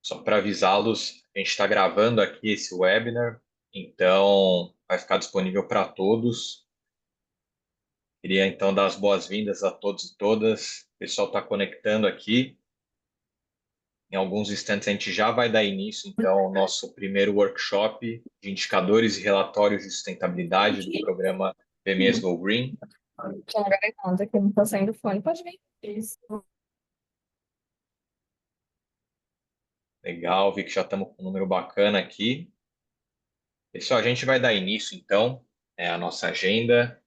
Só para avisá-los, a gente está gravando aqui esse webinar, então vai ficar disponível para todos. Queria então dar as boas-vindas a todos e todas. O pessoal está conectando aqui. Em alguns instantes a gente já vai dar início, então, ao nosso primeiro workshop de indicadores e relatórios de sustentabilidade do programa PMEs Go Green. Tinha gravando que não tá saindo fone. Pode vir. Isso. Legal, vi que já estamos com um número bacana aqui. Pessoal, a gente vai dar início, então, à nossa agenda.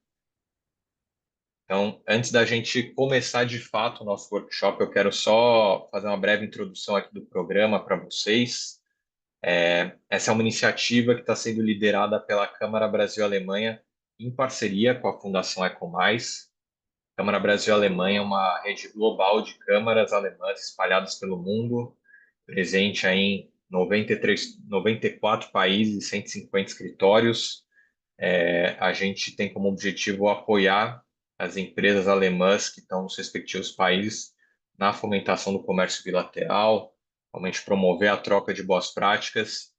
Então, antes da gente começar de fato o nosso workshop, eu quero só fazer uma breve introdução aqui do programa para vocês. Essa é uma iniciativa que está sendo liderada pela Câmara Brasil-Alemanha em parceria com a Fundação EcoMais. A Câmara Brasil-Alemanha é uma rede global de câmaras alemãs espalhadas pelo mundo, presente aí em 94 países e 150 escritórios. A gente tem como objetivo apoiar as empresas alemãs que estão nos respectivos países na fomentação do comércio bilateral, realmente promover a troca de boas práticas.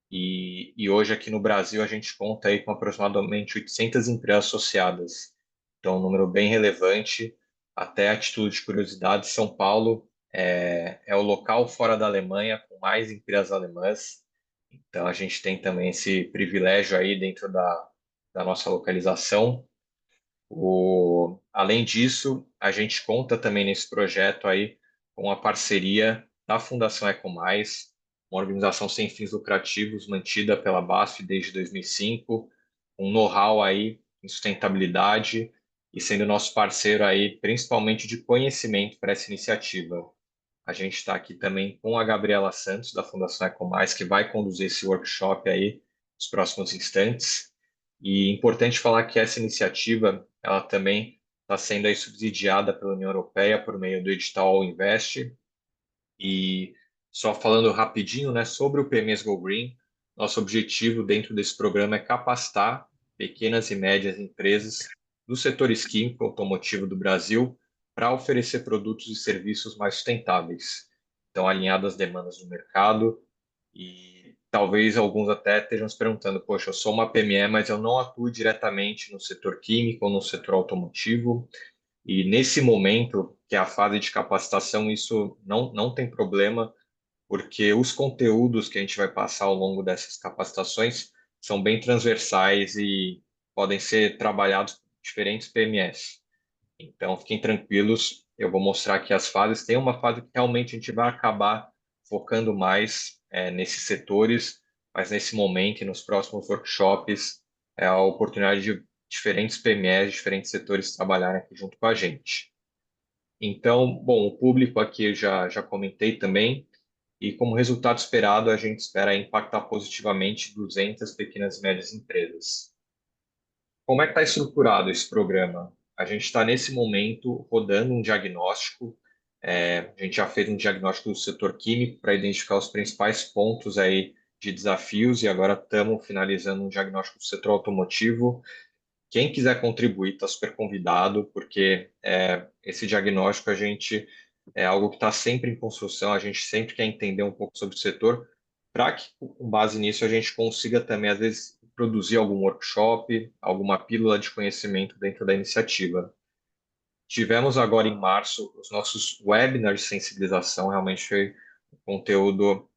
E hoje aqui no Brasil a gente conta aí com aproximadamente 800 empresas associadas. Então, um número bem relevante. Até a título de curiosidade, São Paulo é o local fora da Alemanha com mais empresas alemãs. Então, a gente tem também esse privilégio aí dentro da nossa localização. Além disso, a gente conta também nesse projeto aí com a parceria da Fundação EcoMais, uma organização sem fins lucrativos mantida pela BASF desde 2005, um know-how aí em sustentabilidade e sendo nosso parceiro aí principalmente de conhecimento para essa iniciativa. A gente está aqui também com a Gabriela Santos, da Fundação EcoMais, que vai conduzir esse workshop aí nos próximos instantes. E é importante falar que essa iniciativa, ela também está sendo aí subsidiada pela União Europeia por meio do edital All Invest. E só falando rapidinho, né, sobre o PMS Go Green, nosso objetivo dentro desse programa é capacitar pequenas e médias empresas do setor químico e automotivo do Brasil para oferecer produtos e serviços mais sustentáveis. Então, alinhado às demandas do mercado e talvez alguns até estejam se perguntando, poxa, eu sou uma PME, mas eu não atuo diretamente no setor químico ou no setor automotivo. E nesse momento, que é a fase de capacitação, isso não tem problema, porque os conteúdos que a gente vai passar ao longo dessas capacitações são bem transversais e podem ser trabalhados por diferentes PMS. Então, fiquem tranquilos, eu vou mostrar aqui as fases. Tem uma fase que realmente a gente vai acabar focando mais nesses setores, mas nesse momento e nos próximos workshops é a oportunidade de diferentes PMEs, diferentes setores trabalharem aqui junto com a gente. Então, bom, o público aqui eu já comentei também, e como resultado esperado, a gente espera impactar positivamente 200 pequenas e médias empresas. Como é que está estruturado esse programa? A gente está, nesse momento, rodando um diagnóstico. A gente já fez um diagnóstico do setor químico para identificar os principais pontos aí de desafios e agora estamos finalizando um diagnóstico do setor automotivo. Quem quiser contribuir está super convidado, porque esse diagnóstico a gente é algo que está sempre em construção, a gente sempre quer entender um pouco sobre o setor, para que, com base nisso, a gente consiga também, às vezes, produzir algum workshop, alguma pílula de conhecimento dentro da iniciativa. Tivemos agora em março os nossos webinars de sensibilização, realmente foi um conteúdo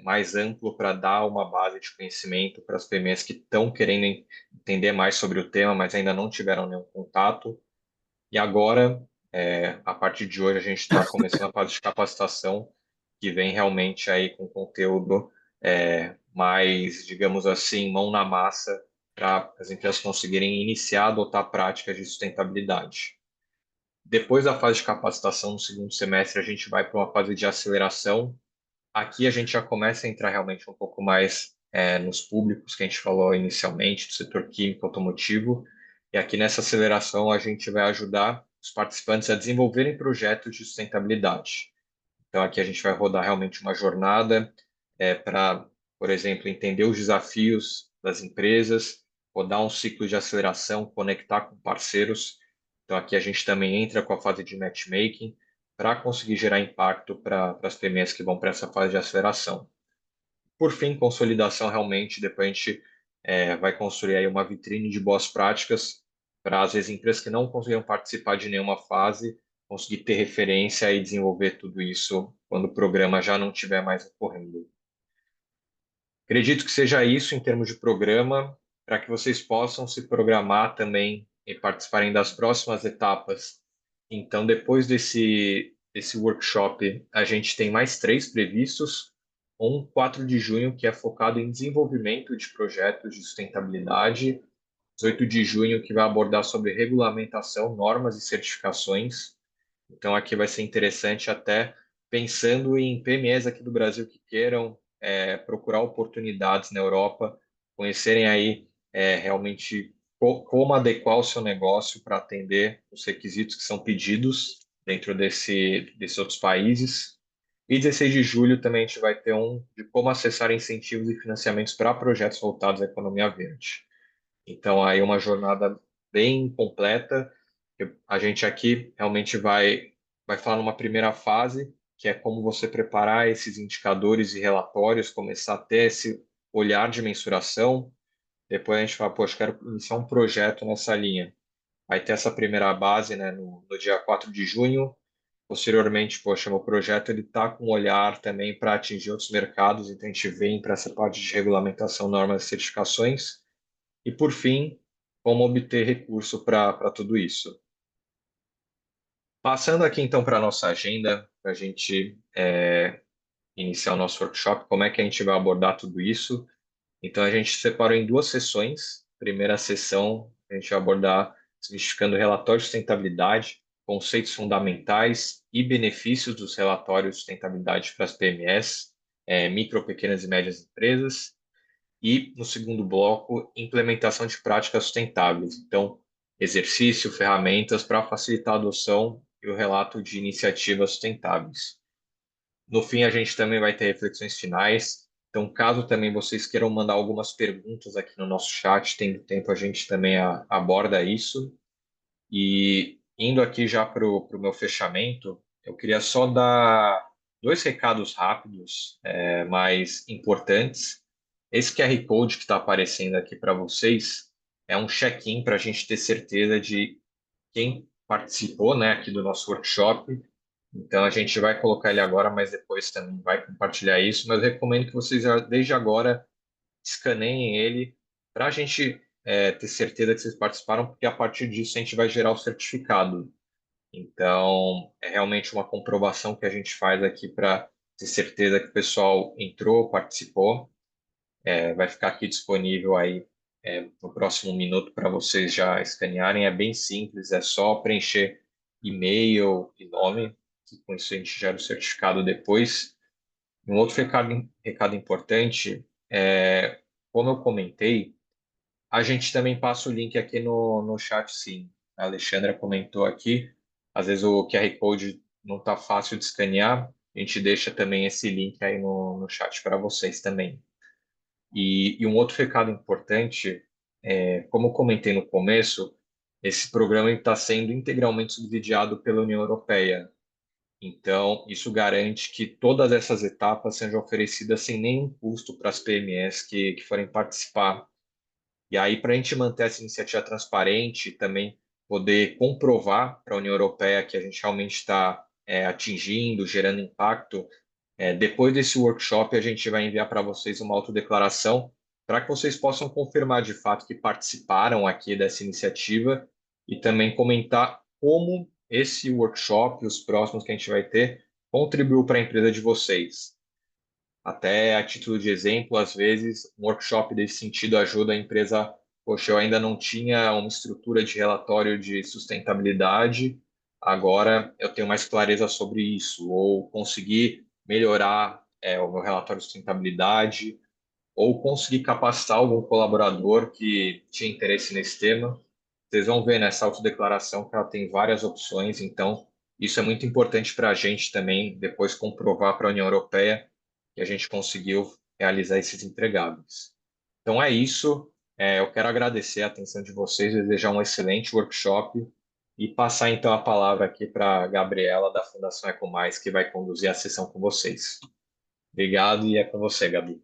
mais amplo para dar uma base de conhecimento para as PMEs que estão querendo entender mais sobre o tema, mas ainda não tiveram nenhum contato. E agora, a partir de hoje, a gente está começando a fase de capacitação, que vem realmente aí com conteúdo mais, digamos assim, mão na massa, para as empresas conseguirem iniciar a adotar práticas de sustentabilidade. Depois da fase de capacitação, no segundo semestre, a gente vai para uma fase de aceleração. Aqui a gente já começa a entrar realmente um pouco mais nos públicos que a gente falou inicialmente, do setor químico automotivo. E aqui nessa aceleração a gente vai ajudar os participantes a desenvolverem projetos de sustentabilidade. Então aqui a gente vai rodar realmente uma jornada para, por exemplo, entender os desafios das empresas, rodar um ciclo de aceleração, conectar com parceiros. Então aqui a gente também entra com a fase de matchmaking para conseguir gerar impacto para as PMEs que vão para essa fase de aceleração. Por fim, consolidação realmente, depois a gente vai construir aí uma vitrine de boas práticas para, às vezes, empresas que não conseguiram participar de nenhuma fase, conseguir ter referência e desenvolver tudo isso quando o programa já não estiver mais ocorrendo. Acredito que seja isso em termos de programa, para que vocês possam se programar também e participarem das próximas etapas. Então, depois desse workshop, a gente tem mais três previstos. 4 de junho, que é focado em desenvolvimento de projetos de sustentabilidade. 18 de junho, que vai abordar sobre regulamentação, normas e certificações. Então, aqui vai ser interessante até pensando em PMEs aqui do Brasil que queiram procurar oportunidades na Europa, conhecerem aí realmente como adequar o seu negócio para atender os requisitos que são pedidos dentro desses outros países. E 16 de julho também a gente vai ter um de como acessar incentivos e financiamentos para projetos voltados à economia verde. Então, aí uma jornada bem completa. A gente aqui realmente vai falar numa primeira fase, que é como você preparar esses indicadores e relatórios, começar a ter esse olhar de mensuração. Depois a gente fala, poxa, quero iniciar um projeto nessa linha. Vai ter essa primeira base, né, no dia 4 de junho. Posteriormente, poxa, meu projeto ele está com um olhar também para atingir outros mercados, então a gente vem para essa parte de regulamentação, normas e certificações. E, por fim, como obter recurso para tudo isso. Passando aqui, então, para a nossa agenda, para a gente iniciar o nosso workshop, como é que a gente vai abordar tudo isso? Então, a gente separou em duas sessões. Primeira sessão, a gente vai abordar desmistificando o relatório de sustentabilidade, conceitos fundamentais e benefícios dos relatórios de sustentabilidade para as PMEs, micro, pequenas e médias empresas. E, no segundo bloco, implementação de práticas sustentáveis. Então, exercício, ferramentas para facilitar a adoção e o relato de iniciativas sustentáveis. No fim, a gente também vai ter reflexões finais. Então, caso também vocês queiram mandar algumas perguntas aqui no nosso chat, tendo tempo, a gente também aborda isso. E indo aqui já para o meu fechamento, eu queria só dar dois recados rápidos, mais importantes. Esse QR Code que está aparecendo aqui para vocês é um check-in para a gente ter certeza de quem participou, né, aqui do nosso workshop. Então a gente vai colocar ele agora, mas depois também vai compartilhar isso. Mas eu recomendo que vocês desde agora escaneiem ele para a gente ter certeza que vocês participaram, porque a partir disso a gente vai gerar o certificado. Então, é realmente uma comprovação que a gente faz aqui para ter certeza que o pessoal entrou, participou. Vai ficar aqui disponível aí no próximo minuto para vocês já escanearem. É bem simples, é só preencher e-mail e nome, que com isso a gente gera o certificado depois. Um outro recado importante é, como eu comentei, a gente também passa o link aqui no chat, sim. A Alexandra comentou aqui, às vezes o QR Code não está fácil de escanear, a gente deixa também esse link aí no chat para vocês também. E um outro recado importante, como eu comentei no começo, esse programa está sendo integralmente subsidiado pela União Europeia. Então, isso garante que todas essas etapas sejam oferecidas sem nenhum custo para as PMEs que forem participar. E aí, para a gente manter essa iniciativa transparente, também poder comprovar para a União Europeia que a gente realmente está atingindo, gerando impacto, depois desse workshop, a gente vai enviar para vocês uma autodeclaração para que vocês possam confirmar de fato que participaram aqui dessa iniciativa e também comentar como esse workshop e os próximos que a gente vai ter contribuiu para a empresa de vocês. Até a título de exemplo, às vezes, um workshop desse sentido ajuda a empresa. Poxa, eu ainda não tinha uma estrutura de relatório de sustentabilidade, agora eu tenho mais clareza sobre isso, ou conseguir melhorar o meu relatório de sustentabilidade, ou conseguir capacitar algum colaborador que tinha interesse nesse tema. Vocês vão ver nessa autodeclaração que ela tem várias opções, então isso é muito importante para a gente também depois comprovar para a União Europeia que a gente conseguiu realizar esses entregáveis. Então é isso. Eu quero agradecer a atenção de vocês, desejar um excelente workshop e passar então a palavra aqui para a Gabriela da Fundação Ecomais, que vai conduzir a sessão com vocês. Obrigado e é com você, Gabi.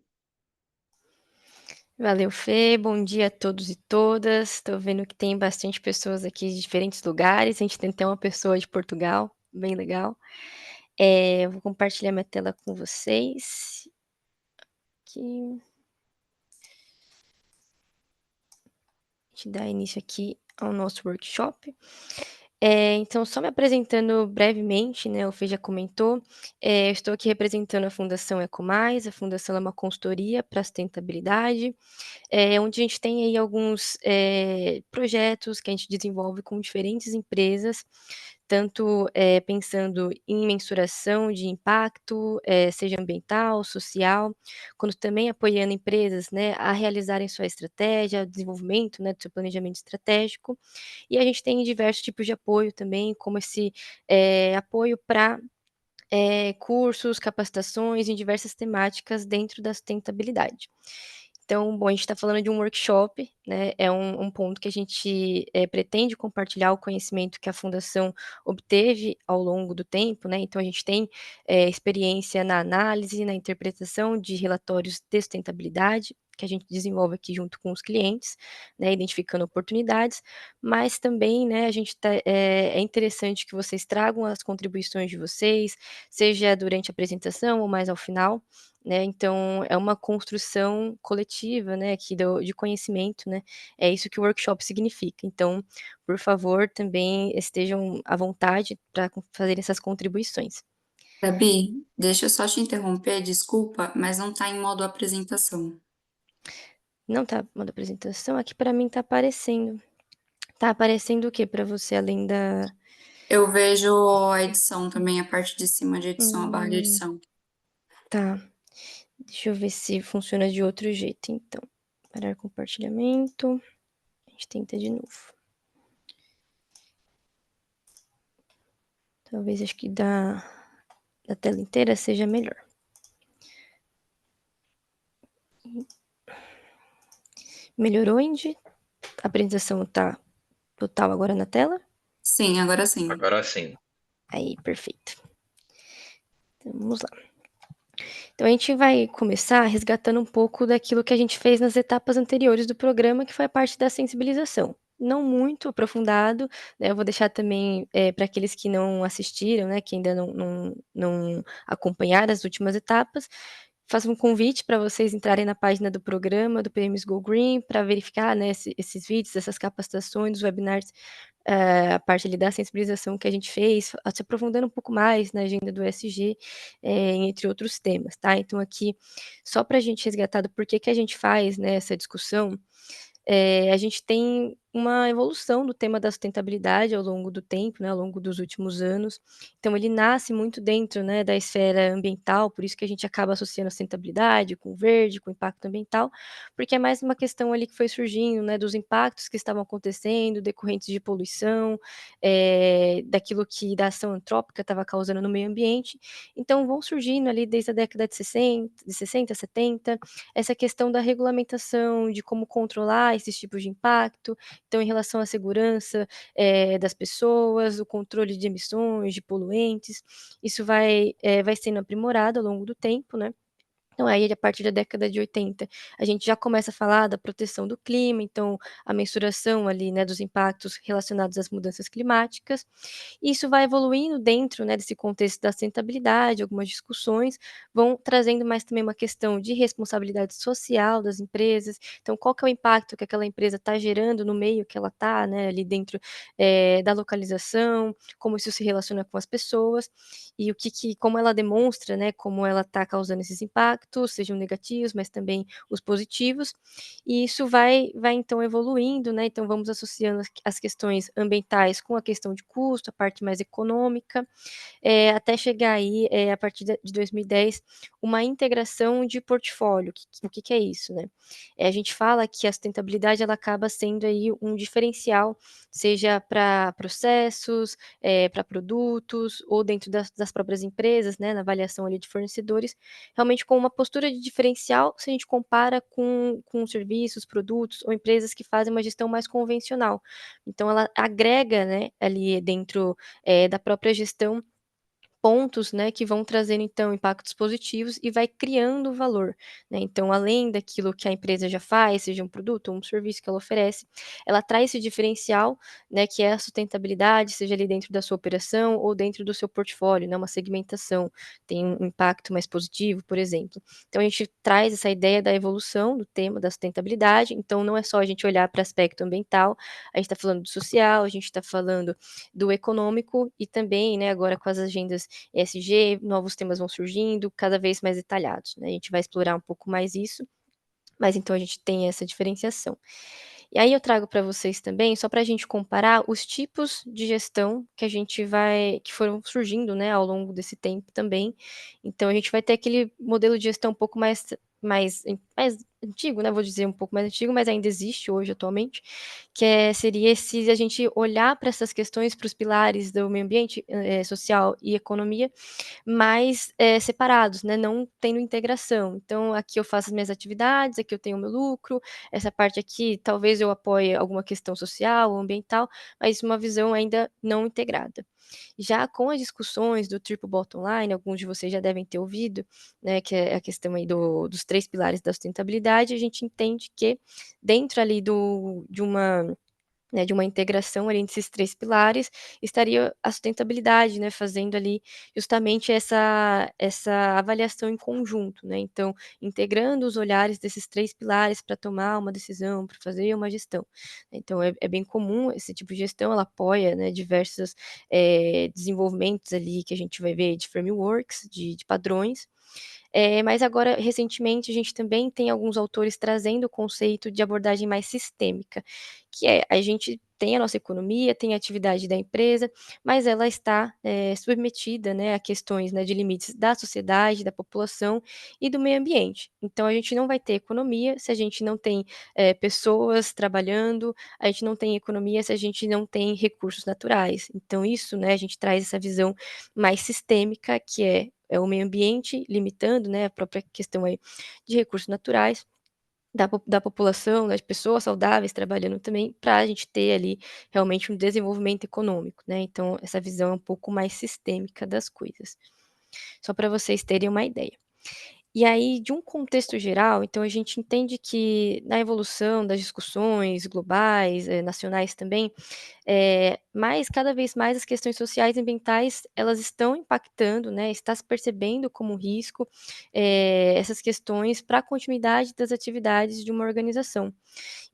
Valeu, Fê. Bom dia a todos e todas. Estou vendo que tem bastante pessoas aqui de diferentes lugares. A gente tem até uma pessoa de Portugal, bem legal. Eu vou compartilhar minha tela com vocês. Aqui. A gente dá início aqui ao nosso workshop. Então, só me apresentando brevemente, né, o Fê já comentou, eu estou aqui representando a Fundação Ecomais. A fundação é uma consultoria para sustentabilidade, onde a gente tem aí alguns projetos que a gente desenvolve com diferentes empresas, tanto pensando em mensuração de impacto, seja ambiental, social, quanto também apoiando empresas, né, a realizarem sua estratégia, desenvolvimento, né, do seu planejamento estratégico. E a gente tem diversos tipos de apoio também, como esse apoio para cursos, capacitações em diversas temáticas dentro da sustentabilidade. Então, bom, a gente está falando de um workshop, né? É um ponto que a gente pretende compartilhar o conhecimento que a Fundação obteve ao longo do tempo, né? Então, a gente tem experiência na análise, na interpretação de relatórios de sustentabilidade, que a gente desenvolve aqui junto com os clientes, né? Identificando oportunidades, mas também, né, a gente é interessante que vocês tragam as contribuições de vocês, seja durante a apresentação ou mais ao final, né? Então é uma construção coletiva, né, aqui de conhecimento, né? É isso que o workshop significa. Então, por favor, também estejam à vontade para fazer essas contribuições. Gabi, deixa eu só te interromper, desculpa, mas não tá em modo apresentação. Não tá modo apresentação? Aqui para mim tá aparecendo. Tá aparecendo o que para você, além da... Eu vejo a edição também, a parte de cima de edição, a barra de Hum, edição. tá. Deixa eu ver se funciona de outro jeito, então. Parar compartilhamento. A gente tenta de novo. Talvez acho que da tela inteira seja melhor. Melhorou, Indy? A apresentação tá total agora na tela? Sim, agora sim. Agora sim. Aí, perfeito. Então, vamos lá. Então, a gente vai começar resgatando um pouco daquilo que a gente fez nas etapas anteriores do programa, que foi a parte da sensibilização. Não muito aprofundado, né? Eu vou deixar também para aqueles que não assistiram, né? Que ainda não acompanharam as últimas etapas. Faço um convite para vocês entrarem na página do programa, do PMs Go Green, para verificar, né, esses vídeos, essas capacitações, os webinars, a parte ali da sensibilização que a gente fez, se aprofundando um pouco mais na agenda do ESG, entre outros temas, tá? Então, aqui, só para a gente resgatar do porquê que a gente faz, né, essa discussão, a gente tem uma evolução do tema da sustentabilidade ao longo do tempo, né, ao longo dos últimos anos. Então, ele nasce muito dentro, né, da esfera ambiental, por isso que a gente acaba associando a sustentabilidade com o verde, com o impacto ambiental, porque é mais uma questão ali que foi surgindo, né, dos impactos que estavam acontecendo, decorrentes de poluição, daquilo que da ação antrópica estava causando no meio ambiente. Então, vão surgindo ali desde a década de 60, 70, essa questão da regulamentação, de como controlar esses tipos de impacto. Então, em relação à segurança das pessoas, o controle de emissões, de poluentes, isso vai sendo aprimorado ao longo do tempo, né? Então, aí, a partir da década de 80, a gente já começa a falar da proteção do clima, então, a mensuração ali, né, dos impactos relacionados às mudanças climáticas. Isso vai evoluindo dentro, né, desse contexto da sustentabilidade, algumas discussões vão trazendo mais também uma questão de responsabilidade social das empresas. Então, qual que é o impacto que aquela empresa está gerando no meio que ela está, né, ali dentro da localização, como isso se relaciona com as pessoas e como ela demonstra, né, como ela está causando esses impactos, sejam negativos, mas também os positivos. E isso vai então evoluindo, né? Então vamos associando as questões ambientais com a questão de custo, a parte mais econômica, até chegar aí, a partir de 2010, uma integração de portfólio. O que é isso, né? A gente fala que a sustentabilidade ela acaba sendo aí um diferencial, seja para processos, para produtos ou dentro das próprias empresas, né, na avaliação ali de fornecedores, realmente com uma postura de diferencial se a gente compara com serviços, produtos ou empresas que fazem uma gestão mais convencional. Então ela agrega, né, ali dentro, da própria gestão pontos, né, que vão trazendo então impactos positivos e vai criando valor, né. Então, além daquilo que a empresa já faz, seja um produto ou um serviço que ela oferece, ela traz esse diferencial, né, que é a sustentabilidade, seja ali dentro da sua operação ou dentro do seu portfólio, né, uma segmentação, tem um impacto mais positivo, por exemplo. Então a gente traz essa ideia da evolução do tema da sustentabilidade, então não é só a gente olhar para aspecto ambiental, a gente está falando do social, a gente está falando do econômico e também, né, agora com as agendas ESG, novos temas vão surgindo, cada vez mais detalhados, né, a gente vai explorar um pouco mais isso, mas então a gente tem essa diferenciação. E aí eu trago para vocês também, só para a gente comparar os tipos de gestão que foram surgindo, né, ao longo desse tempo também. Então a gente vai ter aquele modelo de gestão um pouco mais antigo, né, vou dizer um pouco mais antigo, mas ainda existe hoje atualmente, seria esse a gente olhar para essas questões, para os pilares do meio ambiente, social e economia, mais, separados, né, não tendo integração. Então aqui eu faço as minhas atividades, aqui eu tenho o meu lucro, essa parte aqui talvez eu apoie alguma questão social ou ambiental, mas uma visão ainda não integrada. Já com as discussões do Triple Bottom Line, alguns de vocês já devem ter ouvido, né, que é a questão aí dos 3 pilares da sustentabilidade, a gente entende que dentro ali de uma integração ali entre esses 3 pilares, estaria a sustentabilidade, né, fazendo ali justamente essa avaliação em conjunto, né, então integrando os olhares desses 3 pilares para tomar uma decisão, para fazer uma gestão. Então é bem comum esse tipo de gestão, ela apoia, né, diversos, desenvolvimentos ali que a gente vai ver de frameworks, de padrões, mas agora, recentemente, a gente também tem alguns autores trazendo o conceito de abordagem mais sistêmica, que é, a gente tem a nossa economia, tem a atividade da empresa, mas ela está, submetida, né, a questões, né, de limites da sociedade, da população e do meio ambiente. Então a gente não vai ter economia se a gente não tem, pessoas trabalhando, a gente não tem economia se a gente não tem recursos naturais. Então isso, né, a gente traz essa visão mais sistêmica, que é o meio ambiente, limitando, né, a própria questão aí de recursos naturais, da população, das pessoas saudáveis trabalhando também, para a gente ter ali realmente um desenvolvimento econômico, né, então essa visão é um pouco mais sistêmica das coisas. Só para vocês terem uma ideia. E aí, de um contexto geral, então a gente entende que na evolução das discussões globais, nacionais também, mas cada vez mais as questões sociais e ambientais, elas estão impactando, né, está se percebendo como um risco, essas questões para a continuidade das atividades de uma organização.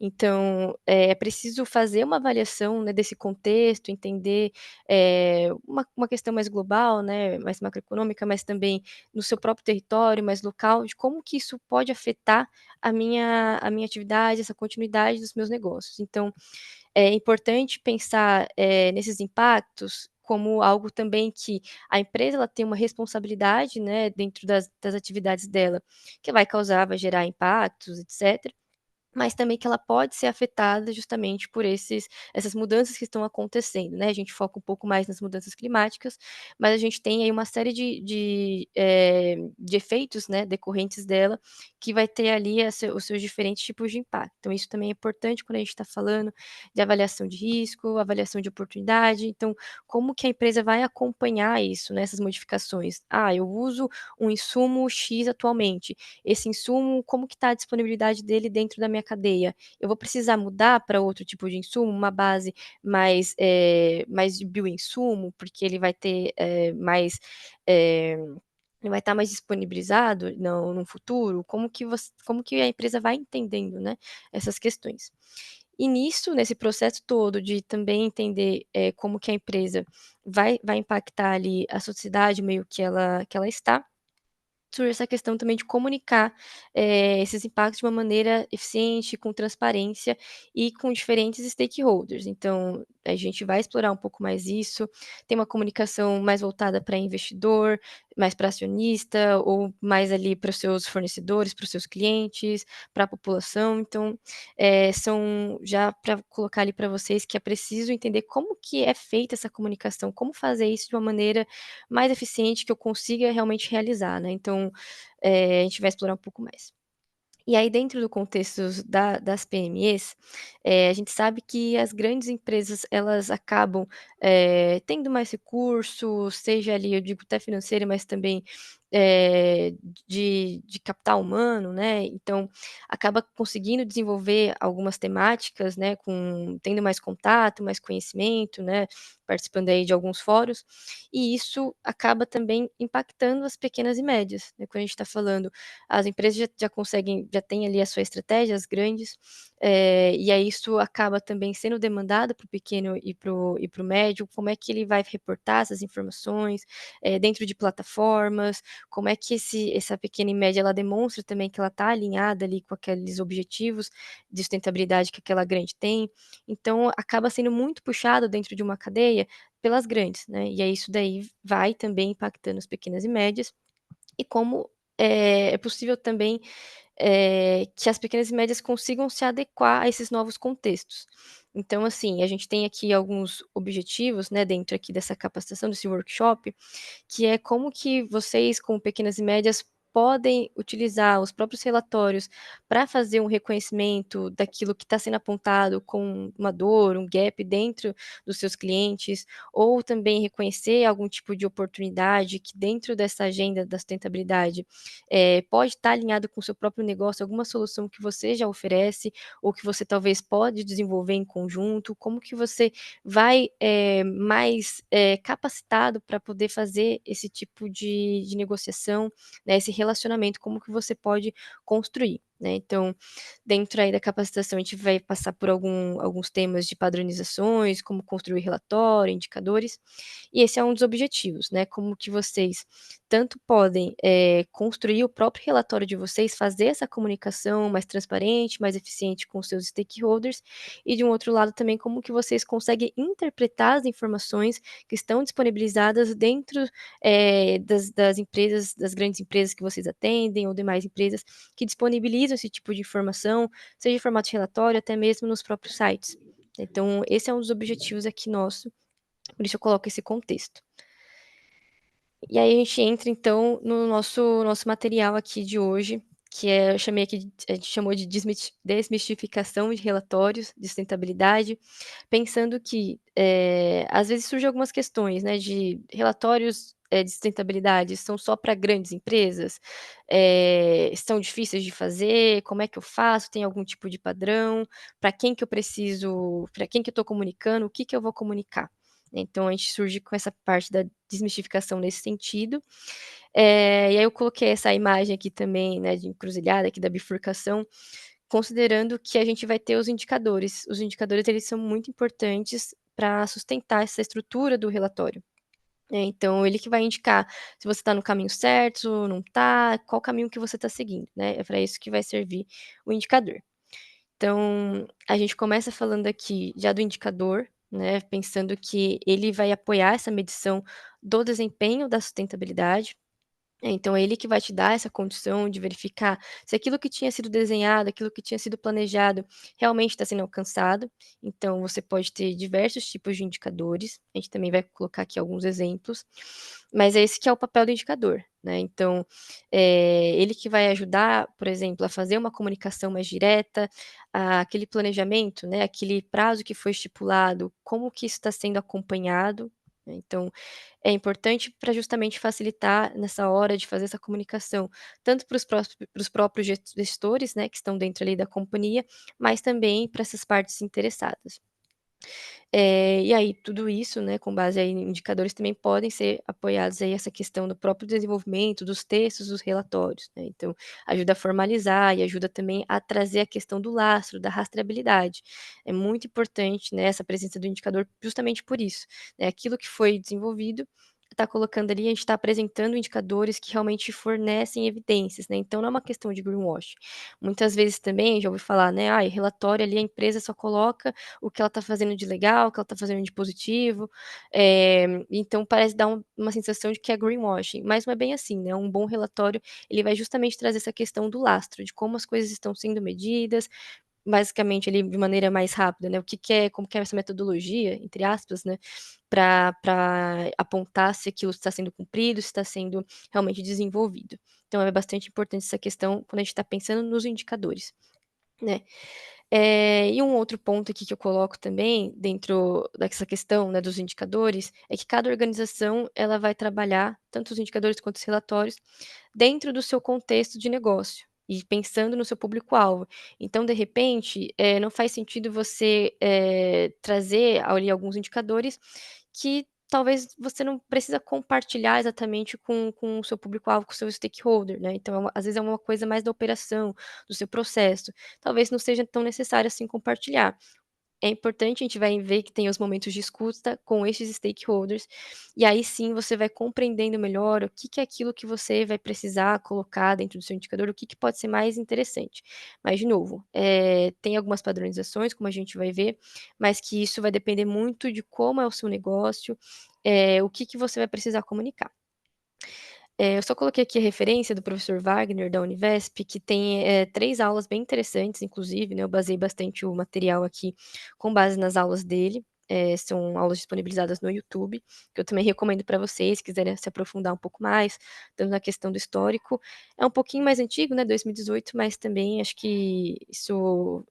Então, é preciso fazer uma avaliação, né, desse contexto, entender, uma questão mais global, né, mais macroeconômica, mas também no seu próprio território, mais local, de como que isso pode afetar a minha atividade, essa continuidade dos meus negócios. Então, é importante pensar, nesses impactos como algo também que a empresa ela tem uma responsabilidade, né, dentro das atividades dela, que vai gerar impactos, etcétera, mas também que ela pode ser afetada justamente por essas mudanças que estão acontecendo, né, a gente foca um pouco mais nas mudanças climáticas, mas a gente tem aí uma série de efeitos, né, decorrentes dela, que vai ter ali os seus diferentes tipos de impacto. Então isso também é importante quando a gente está falando de avaliação de risco, avaliação de oportunidade, então como que a empresa vai acompanhar isso, né, essas modificações? "Ah, eu uso um insumo X atualmente, esse insumo, como que está a disponibilidade dele dentro da minha cadeia? Eu vou precisar mudar para outro tipo de insumo, uma base mais de bioinsumo, porque ele vai ter, eh, ele vai estar mais disponibilizado no futuro? Como que a empresa vai entendendo, né, essas questões. E nisso, nesse processo todo de também entender, como que a empresa vai impactar ali a sociedade, o meio que ela está, surge essa questão também de comunicar, esses impactos de uma maneira eficiente, com transparência e com diferentes stakeholders. Então, A gente vai explorar um pouco mais isso, tem uma comunicação mais voltada para investidor, mais para acionista ou mais ali para os seus fornecedores, para os seus clientes, para a população. Então, são já para colocar ali para vocês que é preciso entender como que é feita essa comunicação, como fazer isso de uma maneira mais eficiente que eu consiga realmente realizar, né. Então, a gente vai explorar um pouco mais. E aí dentro do contexto das PMEs, a gente sabe que as grandes empresas elas acabam, tendo mais recursos, seja ali eu digo até financeiro, mas também, de capital humano, né, então acaba conseguindo desenvolver algumas temáticas, né, tendo mais contato, mais conhecimento, né, participando aí de alguns fóruns, e isso acaba também impactando as pequenas e médias, né, quando a gente está falando as empresas já conseguem já têm ali a sua estratégia, as grandes, e aí isso acaba também sendo demandado para o pequeno e para o médio, como é que ele vai reportar essas informações, dentro de plataformas, como é que essa pequena e média ela demonstra também que ela está alinhada ali com aqueles objetivos de sustentabilidade que aquela grande tem. Então acaba sendo muito puxado dentro de uma cadeia pelas grandes, né, e aí isso daí vai também impactando as pequenas e médias, e como, é possível também, que as pequenas e médias consigam se adequar a esses novos contextos. Então, assim, a gente tem aqui alguns objetivos, né, dentro aqui dessa capacitação, desse workshop, que é como que vocês, como pequenas e médias, podem utilizar os próprios relatórios para fazer um reconhecimento daquilo que está sendo apontado com uma dor, um gap dentro dos seus clientes, ou também reconhecer algum tipo de oportunidade que dentro dessa agenda da sustentabilidade, pode estar alinhado com o seu próprio negócio, alguma solução que você já oferece, ou que você talvez pode desenvolver em conjunto, como que você vai, mais, capacitado para poder fazer esse tipo de negociação, né, esse relacionamento, como que você pode construir, né. Então, dentro aí da capacitação, a gente vai passar por alguns temas de padronizações, como construir relatório, indicadores, e esse é um dos objetivos, né, como que vocês tanto podem, construir o próprio relatório de vocês, fazer essa comunicação mais transparente, mais eficiente com os seus stakeholders, e de um outro lado também como que vocês conseguem interpretar as informações que estão disponibilizadas dentro, das empresas, das grandes empresas que vocês atendem ou demais empresas que disponibilizam esse tipo de informação, seja em formato de relatório, até mesmo nos próprios sites. Então esse é um dos objetivos aqui nosso, por isso eu coloco esse contexto. E aí a gente entra então no nosso material aqui de hoje, que eu chamei aqui a gente chamou de desmistificação de relatórios de sustentabilidade, pensando que, às vezes surgem algumas questões, né, de relatórios, de sustentabilidade são só para grandes empresas? São difíceis de fazer? Como é que eu faço? Tem algum tipo de padrão? Para quem que eu estou comunicando? O que que eu vou comunicar? Então a gente surge com essa parte da desmistificação nesse sentido. E aí eu coloquei essa imagem aqui também, né, de encruzilhada aqui da bifurcação, considerando que a gente vai ter os indicadores. Os indicadores eles são muito importantes para sustentar essa estrutura do relatório, né, então ele que vai indicar se você está no caminho certo ou não está, qual caminho que você está seguindo, né, é para isso que vai servir o indicador. Então, a gente começa falando aqui já do indicador, né, pensando que ele vai apoiar essa medição do desempenho da sustentabilidade. Então é ele que vai te dar essa condição de verificar se aquilo que tinha sido desenhado, aquilo que tinha sido planejado, realmente está sendo alcançado. Então você pode ter diversos tipos de indicadores, a gente também vai colocar aqui alguns exemplos, mas é esse que é o papel do indicador, né. Então, ele que vai ajudar, por exemplo, a fazer uma comunicação mais direta, aquele planejamento, né, aquele prazo que foi estipulado, como que isso está sendo acompanhado, né. Então é importante para justamente facilitar nessa hora de fazer essa comunicação, tanto para os próprios gestores, né, que estão dentro ali da companhia, mas também para essas partes interessadas. E aí tudo isso, né, com base aí em indicadores também podem ser apoiados aí essa questão do próprio desenvolvimento dos textos dos relatórios, né, então ajuda a formalizar e ajuda também a trazer a questão do lastro, da rastreabilidade. É muito importante, né, essa presença do indicador justamente por isso, né, aquilo que foi desenvolvido está colocando ali, a gente está apresentando indicadores que realmente fornecem evidências, né? Então não é uma questão de greenwash. Muitas vezes também já ouvi falar, né? Ah, relatório ali a empresa só coloca o que ela está fazendo de legal, o que ela está fazendo de positivo, então parece dar uma sensação de que é greenwashing, mas não é bem assim, né? Um bom relatório ele vai justamente trazer essa questão do lastro, de como as coisas estão sendo medidas, basicamente ali de maneira mais rápida, né? O que que é, como que é essa metodologia, entre aspas, né? Para apontar se aquilo está sendo cumprido, se está sendo realmente desenvolvido. Então é bastante importante essa questão quando a gente está pensando nos indicadores, né? E um outro ponto aqui que eu coloco também dentro dessa questão, né, dos indicadores, é que cada organização ela vai trabalhar tanto os indicadores quanto os relatórios dentro do seu contexto de negócio e pensando no seu público-alvo. Então, de repente, não faz sentido você trazer ali alguns indicadores que talvez você não precisa compartilhar exatamente com o seu público-alvo, com o seu stakeholder, né? Então, às vezes é uma coisa mais da operação, do seu processo. Talvez não seja tão necessário assim compartilhar. É importante, a gente vai ver que tem os momentos de escuta com esses stakeholders, e aí sim você vai compreendendo melhor o que é aquilo que você vai precisar colocar dentro do seu indicador, o que pode ser mais interessante. Mas, de novo, tem algumas padronizações, como a gente vai ver, mas que isso vai depender muito de como é o seu negócio, o que você vai precisar comunicar. Eu só coloquei aqui a referência do professor Wagner, da Univesp, que tem 3 aulas bem interessantes, inclusive, né, eu baseei bastante o material aqui com base nas aulas dele, são aulas disponibilizadas no YouTube, que eu também recomendo para vocês, se quiserem se aprofundar um pouco mais, tanto na questão do histórico. É um pouquinho mais antigo, né, 2018, mas também acho que isso,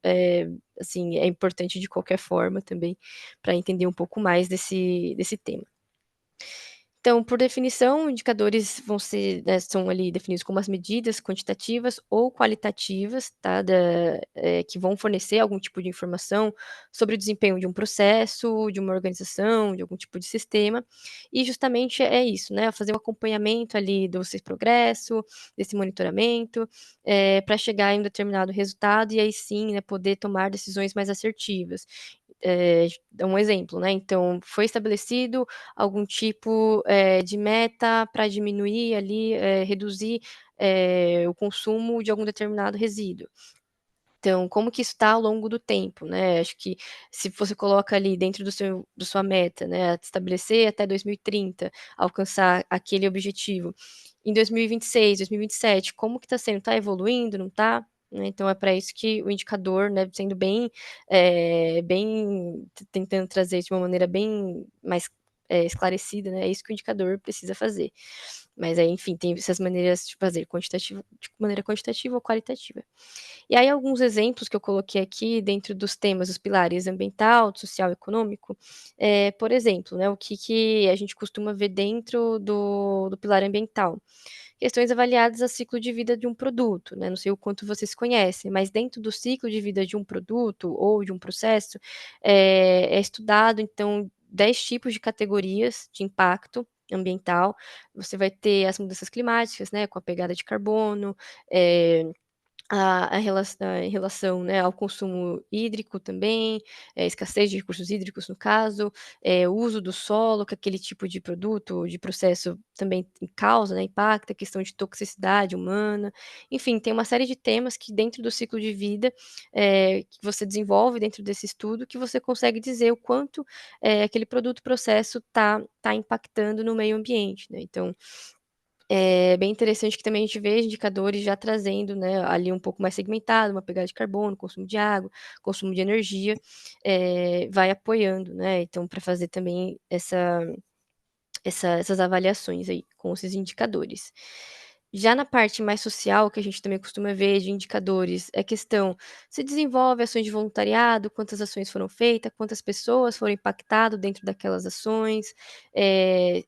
assim, é importante de qualquer forma também, para entender um pouco mais desse tema. Então, por definição, indicadores vão ser, né, são ali definidos como as medidas quantitativas ou qualitativas, tá, que vão fornecer algum tipo de informação sobre o desempenho de um processo, de uma organização, de algum tipo de sistema, e justamente é isso, né, fazer um acompanhamento ali do seu progresso, desse monitoramento, para chegar em um determinado resultado e aí sim, né, poder tomar decisões mais assertivas. Dar um exemplo, né, então foi estabelecido algum tipo, de meta para diminuir ali, reduzir, o consumo de algum determinado resíduo. Então, como que isso está ao longo do tempo, né? Acho que se você coloca ali dentro da sua meta, né, estabelecer até 2030, alcançar aquele objetivo. Em 2026, 2027, como que está sendo? Está evoluindo, não está? Né, então é para isso que o indicador, né, sendo bem tentando trazer de uma maneira bem mais, esclarecida, né, é isso que o indicador precisa fazer. Mas aí, enfim, tem essas maneiras de fazer de maneira quantitativa ou qualitativa. E aí alguns exemplos que eu coloquei aqui dentro dos temas, dos pilares ambiental, social e econômico, por exemplo, né, o que a gente costuma ver dentro do pilar ambiental. Questões avaliadas a ciclo de vida de um produto, né, não sei o quanto vocês conhecem, mas dentro do ciclo de vida de um produto ou de um processo, é estudado então 10 tipos de categorias de impacto ambiental. Você vai ter as mudanças climáticas, né, com a pegada de carbono, em relação, né, ao consumo hídrico também, escassez de recursos hídricos no caso, o uso do solo, que aquele tipo de produto, de processo também causa, né, impacta, a questão de toxicidade humana, enfim, tem uma série de temas que dentro do ciclo de vida, que você desenvolve dentro desse estudo, que você consegue dizer o quanto, aquele produto, processo tá impactando no meio ambiente, né, então é bem interessante que também a gente veja indicadores já trazendo, né, ali um pouco mais segmentado, uma pegada de carbono, consumo de água, consumo de energia, vai apoiando, né, então para fazer também essas avaliações aí, com esses indicadores. Já na parte mais social, que a gente também costuma ver de indicadores, é questão, se desenvolve ações de voluntariado, quantas ações foram feitas, quantas pessoas foram impactadas dentro daquelas ações,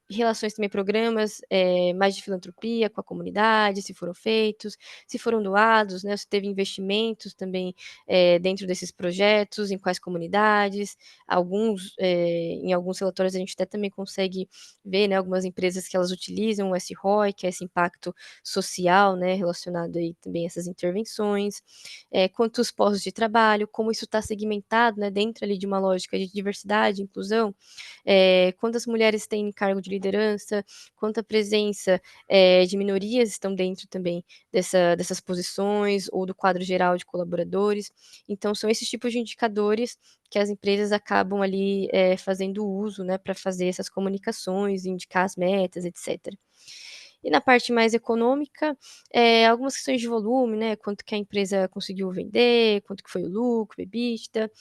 relações também, programas, mais de filantropia com a comunidade, se foram feitos, se foram doados, né, se teve investimentos também, dentro desses projetos, em quais comunidades, em alguns relatórios a gente até também consegue ver, né, algumas empresas que elas utilizam o SROI, que é esse impacto social, né, relacionado aí também a essas intervenções, quantos postos de trabalho, como isso está segmentado, né, dentro ali de uma lógica de diversidade, inclusão, quantas mulheres têm cargo de liderança, quanta presença de minorias estão dentro também dessas posições ou do quadro geral de colaboradores. Então, são esses tipos de indicadores que as empresas acabam ali fazendo uso, né, para fazer essas comunicações, indicar as metas, etc. E na parte mais econômica, algumas questões de volume, né, quanto que a empresa conseguiu vender, quanto que foi o lucro, EBITDA,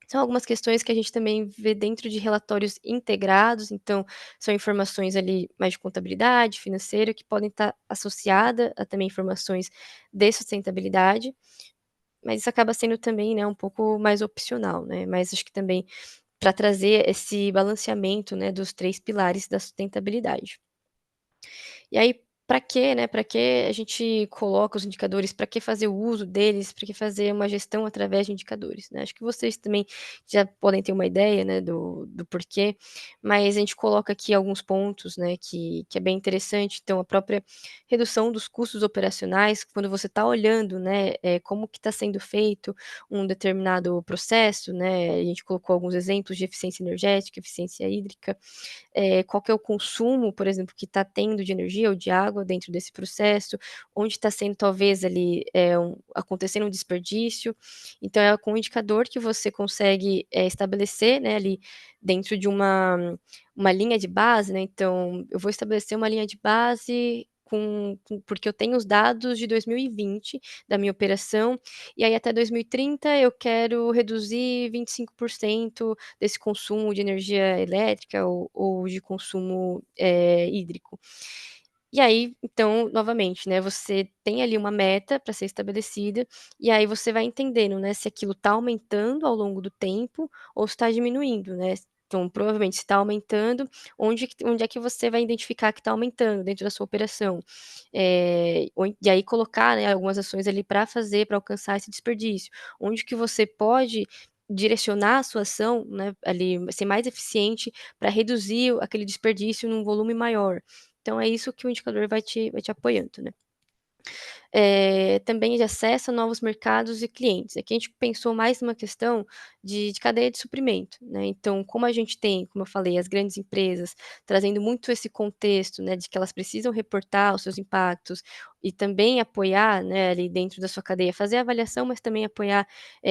são algumas questões que a gente também vê dentro de relatórios integrados, então são informações ali mais de contabilidade, financeira, que podem estar associada a também informações de sustentabilidade, mas isso acaba sendo também, né, um pouco mais opcional, né, mas acho que também para trazer esse balanceamento, né, dos 3 pilares da sustentabilidade. E aí, para quê, né, para que a gente coloca os indicadores, para que fazer o uso deles, para que fazer uma gestão através de indicadores, né. Acho que vocês também já podem ter uma ideia, né, do porquê, mas a gente coloca aqui alguns pontos, né, que é bem interessante. Então, a própria redução dos custos operacionais, quando você está olhando, né, como que está sendo feito um determinado processo, né, a gente colocou alguns exemplos de eficiência energética, eficiência hídrica, qual que é o consumo, por exemplo, que está tendo de energia ou de água dentro desse processo, onde está sendo talvez ali, acontecendo um desperdício. Então é com um indicador que você consegue, estabelecer, né, ali dentro de uma linha de base, né, então eu vou estabelecer uma linha de base porque eu tenho os dados de 2020 da minha operação, e aí até 2030 eu quero reduzir 25% desse consumo de energia elétrica ou de consumo, hídrico. E aí, então, novamente, né, você tem ali uma meta para ser estabelecida, e aí você vai entendendo, né, se aquilo está aumentando ao longo do tempo ou se está diminuindo, né. Então, provavelmente, se está aumentando, onde é que você vai identificar que está aumentando dentro da sua operação? E aí colocar, né, algumas ações ali para alcançar esse desperdício. Onde que você pode direcionar a sua ação, né, ali, ser mais eficiente para reduzir aquele desperdício num volume maior. Então é isso que o indicador vai te apoiando, né. Também de acesso a novos mercados e clientes. Aqui a gente pensou mais numa questão de cadeia de suprimento, né, então como a gente tem, como eu falei, as grandes empresas trazendo muito esse contexto, né, de que elas precisam reportar os seus impactos e também apoiar, né, ali dentro da sua cadeia, fazer a avaliação, mas também apoiar,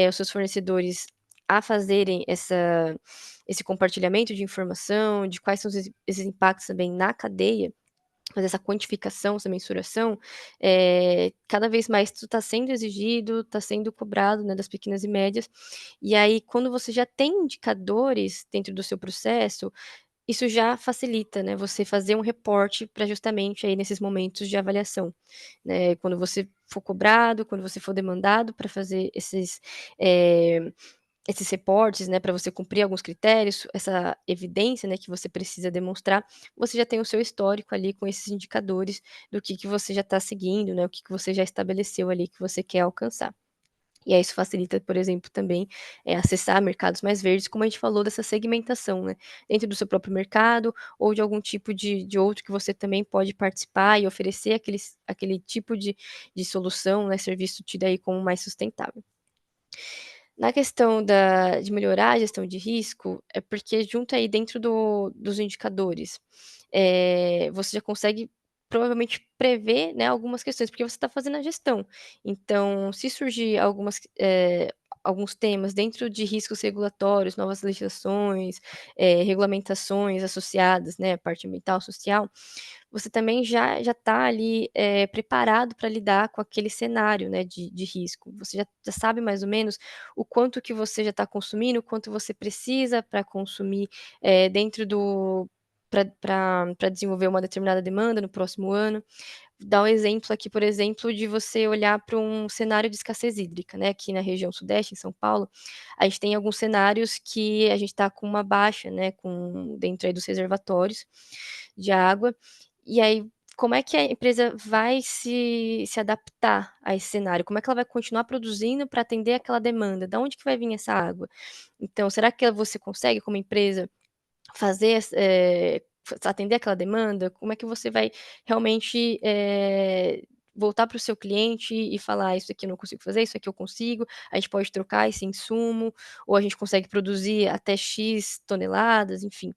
os seus fornecedores a fazerem esse compartilhamento de informação, de quais são esses impactos também na cadeia, fazer essa quantificação, essa mensuração, cada vez mais isso está sendo exigido, está sendo cobrado, né, das pequenas e médias, e aí quando você já tem indicadores dentro do seu processo, isso já facilita, né, você fazer um reporte para justamente aí nesses momentos de avaliação, né, quando você for cobrado, quando você for demandado para fazer esses reportes, né, para você cumprir alguns critérios, essa evidência, né, que você precisa demonstrar, você já tem o seu histórico ali com esses indicadores do que você já está seguindo, né, o que você já estabeleceu ali que você quer alcançar. E aí isso facilita, por exemplo, também, acessar mercados mais verdes, como a gente falou dessa segmentação, né, dentro do seu próprio mercado ou de algum tipo de outro que você também pode participar e oferecer aquele tipo de solução, né, serviço tido aí como mais sustentável. Na questão de melhorar a gestão de risco, é porque junto aí dentro dos indicadores, você já consegue provavelmente prever, né, algumas questões, porque você está fazendo a gestão. Então, se surgir alguns temas dentro de riscos regulatórios, novas legislações, regulamentações associadas, né, à parte ambiental, social, você também já está ali, preparado para lidar com aquele cenário, né, de risco. Você já sabe mais ou menos o quanto que você já está consumindo, o quanto você precisa para consumir, dentro do para desenvolver uma determinada demanda no próximo ano. Dar um exemplo aqui, por exemplo, de você olhar para um cenário de escassez hídrica, né, aqui na região sudeste, em São Paulo, a gente tem alguns cenários que a gente está com uma baixa, né, dentro aí dos reservatórios de água, e aí como é que a empresa vai se adaptar a esse cenário? Como é que ela vai continuar produzindo para atender aquela demanda? Da onde que vai vir essa água? Então, será que você consegue, como empresa, fazer atender aquela demanda? Como é que você vai realmente voltar para o seu cliente e falar: "Isso aqui eu não consigo fazer, isso aqui eu consigo, a gente pode trocar esse insumo, ou a gente consegue produzir até X toneladas", enfim.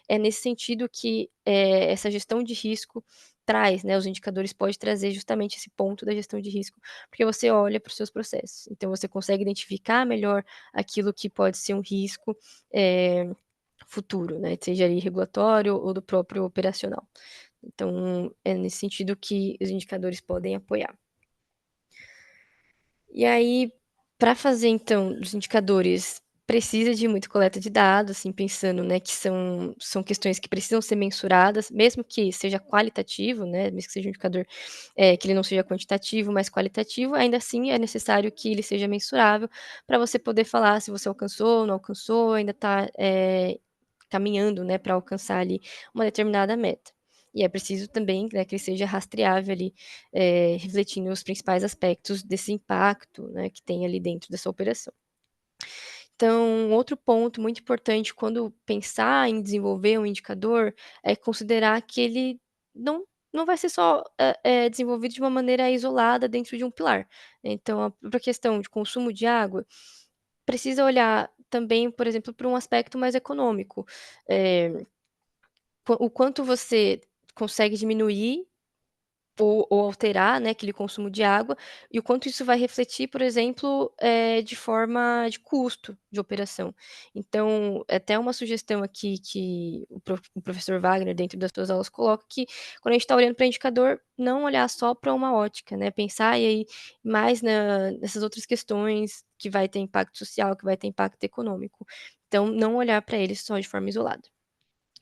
É nesse sentido que, essa gestão de risco traz, né, os indicadores pode trazer justamente esse ponto da gestão de risco, porque você olha para os seus processos. Então você consegue identificar melhor aquilo que pode ser um risco, eh, futuro, né, seja aí regulatório ou do próprio operacional. Então, é nesse sentido que os indicadores podem apoiar. E aí, para fazer então os indicadores, precisa de muita coleta de dados, assim, pensando, né, que são questões que precisam ser mensuradas, mesmo que seja qualitativo, né, mesmo que seja um indicador, que ele não seja quantitativo, mas qualitativo, ainda assim é necessário que ele seja mensurável, para você poder falar se você alcançou, não alcançou, ainda está caminhando, né, para alcançar ali uma determinada meta. E é preciso também, né, que ele seja rastreável ali, refletindo os principais aspectos desse impacto, né, que tem ali dentro dessa operação. Então, outro ponto muito importante quando pensar em desenvolver um indicador, é considerar que ele não vai ser só, desenvolvido de uma maneira isolada dentro de um pilar. Então, a própria questão de consumo de água, precisa olhar também, por exemplo, para um aspecto mais econômico. Eh, o quanto você consegue diminuir ou alterar, né, aquele consumo de água, e o quanto isso vai refletir, por exemplo, de forma de custo de operação. Então, é até uma sugestão aqui que o professor Wagner, dentro das suas aulas, coloca que quando a gente está olhando para indicador, não olhar só para uma ótica, né, pensar e aí mais nessas outras questões que vai ter impacto social, que vai ter impacto econômico. Então, não olhar para eles só de forma isolada.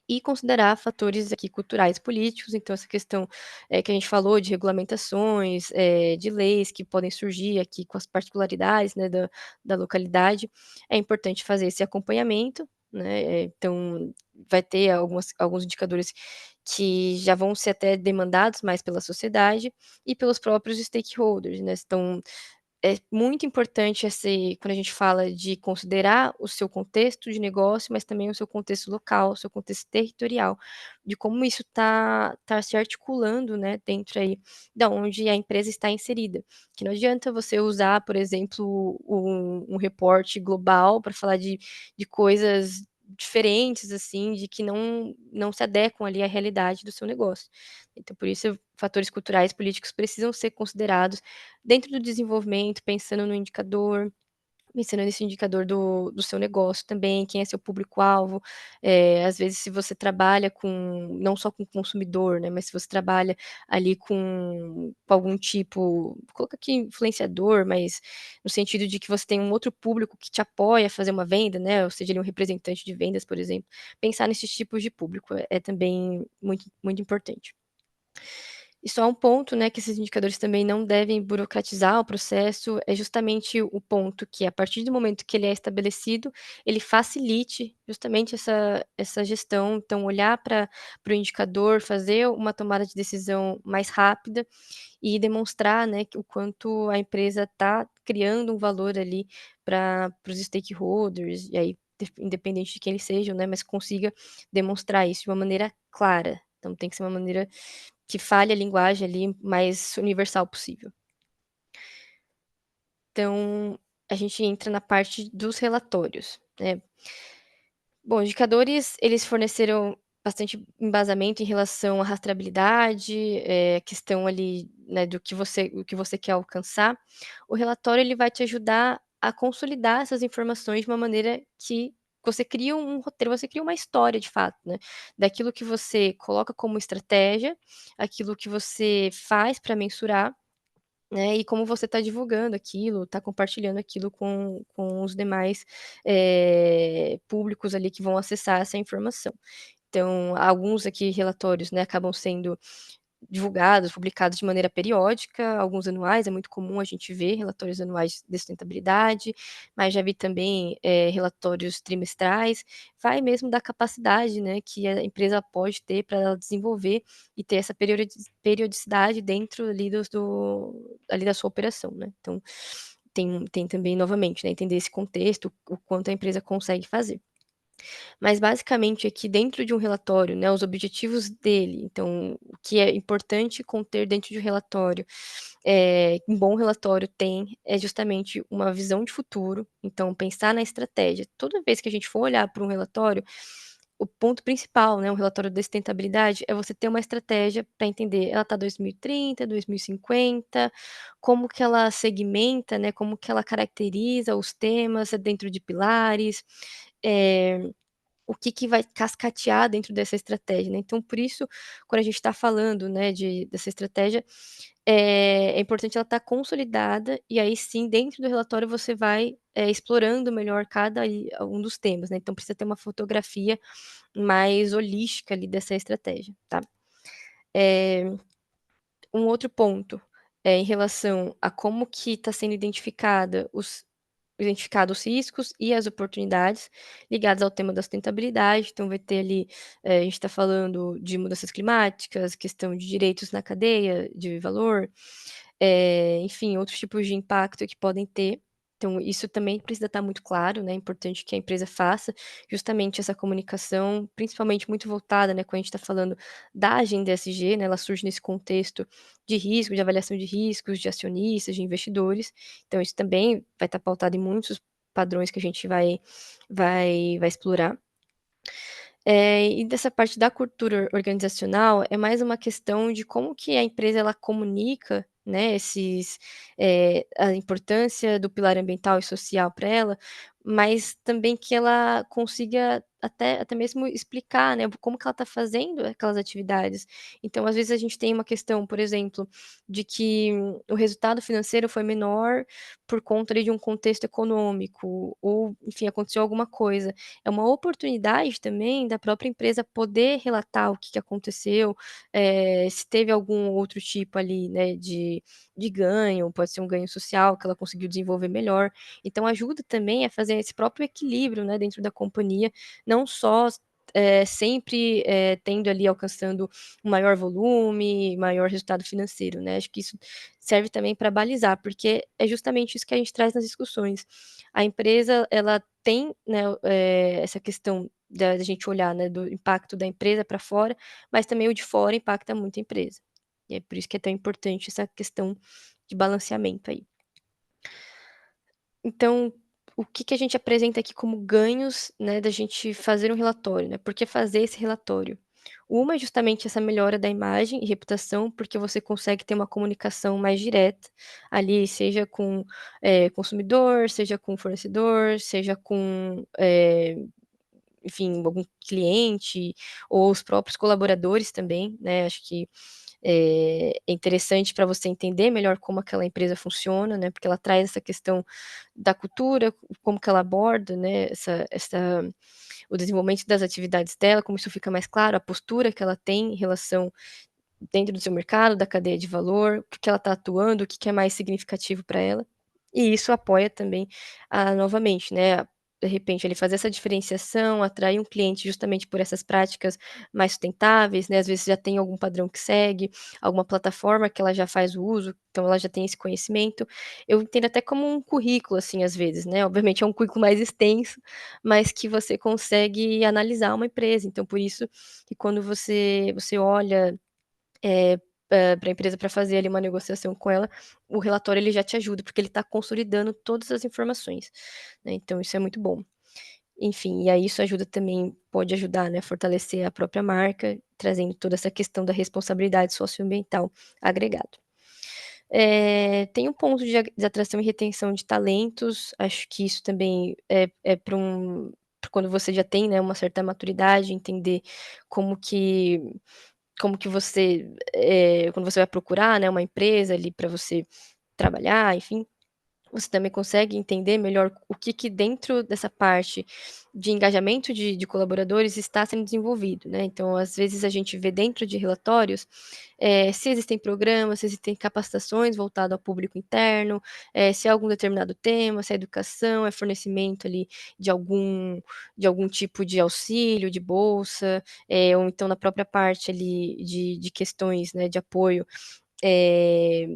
E considerar fatores aqui culturais e políticos, então essa questão, que a gente falou de regulamentações, de leis que podem surgir aqui com as particularidades, né, da localidade, é importante fazer esse acompanhamento, né, então vai ter alguns indicadores que já vão ser até demandados mais pela sociedade e pelos próprios stakeholders, né, então é muito importante esse quando a gente fala de considerar o seu contexto de negócio, mas também o seu contexto local, o seu contexto territorial, de como isso tá se articulando, né, dentro aí da onde a empresa está inserida. Que não adianta você usar, por exemplo, um reporte global para falar de coisas diferentes, assim, de que não se adequam ali à realidade do seu negócio. Então, por isso, fatores culturais e políticos precisam ser considerados dentro do desenvolvimento, pensando no indicador, pensando nesse indicador do seu negócio também, quem é seu público-alvo. Às vezes, se você trabalha com não só com o consumidor, né, mas se você trabalha ali com algum tipo, vou colocar aqui influenciador, mas no sentido de que você tem um outro público que te apoia a fazer uma venda, né, ou seja, ali um representante de vendas, por exemplo. Pensar nesses tipos de público é também muito muito importante. E só um ponto, né, que esses indicadores também não devem burocratizar o processo, é justamente o ponto que a partir do momento que ele é estabelecido, ele facilite justamente essa gestão, então olhar para o indicador, fazer uma tomada de decisão mais rápida e demonstrar, né, que o quanto a empresa está criando um valor ali para os stakeholders, e aí independente de quem eles sejam, né, mas consiga demonstrar isso de uma maneira clara. Então tem que ser uma maneira que fale a linguagem ali mais universal possível. Então, a gente entra na parte dos relatórios, né. Bom, indicadores, eles forneceram bastante embasamento em relação à rastreabilidade, questão ali, né, do que o que você quer alcançar. O relatório, ele vai te ajudar a consolidar essas informações de uma maneira que você cria um roteiro, você cria uma história de fato, né, daquilo que você coloca como estratégia, aquilo que você faz para mensurar, né, e como você está divulgando aquilo, está compartilhando aquilo com os demais, públicos ali que vão acessar essa informação. Então, alguns aqui relatórios, né, acabam sendo divulgados, publicados de maneira periódica, alguns anuais, é muito comum a gente ver relatórios anuais de sustentabilidade, mas já vi também, relatórios trimestrais, vai mesmo da capacidade, né, que a empresa pode ter para ela desenvolver e ter essa periodicidade dentro ali ali da sua operação, né. Então, tem também novamente, né, entender esse contexto, o quanto a empresa consegue fazer. Mas basicamente aqui dentro de um relatório, né, os objetivos dele, então o que é importante conter dentro de um relatório, um bom relatório tem é justamente uma visão de futuro, então pensar na estratégia. Toda vez que a gente for olhar para um relatório, o ponto principal, né, um relatório de sustentabilidade, é você ter uma estratégia para entender, ela está 2030, 2050, como que ela segmenta, né, como que ela caracteriza os temas dentro de pilares, eh o que que vai cascatear dentro dessa estratégia, né. Então por isso, quando a gente está falando, né, dessa estratégia, é importante ela estar consolidada, e aí sim, dentro do relatório você vai, explorando melhor cada um dos temas, né, então precisa ter uma fotografia mais holística ali dessa estratégia, tá. Eh, um outro ponto, em relação a como que está sendo identificado os riscos e as oportunidades ligadas ao tema da sustentabilidade, então vai ter ali, a gente está falando de mudanças climáticas, questão de direitos na cadeia de valor, enfim, outros tipos de impacto que podem ter. Então isso também precisa estar muito claro, né, é importante que a empresa faça justamente essa comunicação, principalmente muito voltada, né, quando a gente está falando da agenda ESG, né, ela surge nesse contexto de risco, de avaliação de riscos, de acionistas, de investidores, então isso também vai estar pautado em muitos padrões que a gente vai explorar. E dessa parte da cultura organizacional, é mais uma questão de como que a empresa ela comunica, né, a importância do pilar ambiental e social para ela, mas também que ela consiga até mesmo explicar, né, como que ela está fazendo aquelas atividades. Então, às vezes, a gente tem uma questão, por exemplo, de que o resultado financeiro foi menor por conta ali de um contexto econômico ou, enfim, aconteceu alguma coisa. É uma oportunidade também da própria empresa poder relatar o que que aconteceu, se teve algum outro tipo ali, né, de ganho, pode ser um ganho social que ela conseguiu desenvolver melhor. Então ajuda também a fazer esse próprio equilíbrio, né, dentro da companhia, não só, sempre, tendo ali alcançando um maior volume, maior resultado financeiro, né. Acho que isso serve também para balizar, porque é justamente isso que a gente traz nas discussões. A empresa ela tem, né, essa questão da gente olhar, né, do impacto da empresa para fora, mas também o de fora impacta muito a empresa. E é por isso que é tão importante essa questão de balanceamento aí. Então, o que que a gente apresenta aqui como ganhos, né, da gente fazer um relatório, né? Por que fazer esse relatório? Uma é justamente essa melhora da imagem e reputação, porque você consegue ter uma comunicação mais direta ali, seja com, consumidor, seja com fornecedor, seja com, enfim, algum cliente ou os próprios colaboradores também, né, acho que, é interessante para você entender melhor como aquela empresa funciona, né, porque ela traz essa questão da cultura, como que ela aborda, né, essa o desenvolvimento das atividades dela, como isso fica mais claro, a postura que ela tem em relação dentro do seu mercado, da cadeia de valor, o que que ela está atuando, o que que é mais significativo para ela. E isso apoia também, novamente, né, de repente ele fazer essa diferenciação, atrair um cliente justamente por essas práticas mais sustentáveis, né, às vezes já tem algum padrão que segue, alguma plataforma que ela já faz o uso, então ela já tem esse conhecimento. Eu entendo até como um currículo, assim, às vezes, né, obviamente é um currículo mais extenso, mas que você consegue analisar uma empresa, então por isso que quando você olha para a empresa para fazer ali uma negociação com ela, o relatório ele já te ajuda, porque ele está consolidando todas as informações, né, então isso é muito bom. Enfim, e aí isso ajuda também pode ajudar, né, a fortalecer a própria marca, trazendo toda essa questão da responsabilidade socioambiental agregado. Tem um ponto de atração e retenção de talentos, acho que isso também é pra quando você já tem, né, uma certa maturidade, entender como que como que você, quando você vai procurar, né, uma empresa ali para você trabalhar, enfim, você também consegue entender melhor o que que dentro dessa parte de engajamento de colaboradores está sendo desenvolvido, né. Então, às vezes, a gente vê dentro de relatórios, se existem programas, se existem capacitações voltado ao público interno, se é algum determinado tema, se é educação, é fornecimento ali de algum tipo de auxílio, de bolsa, ou então na própria parte ali de questões, né, de apoio, eh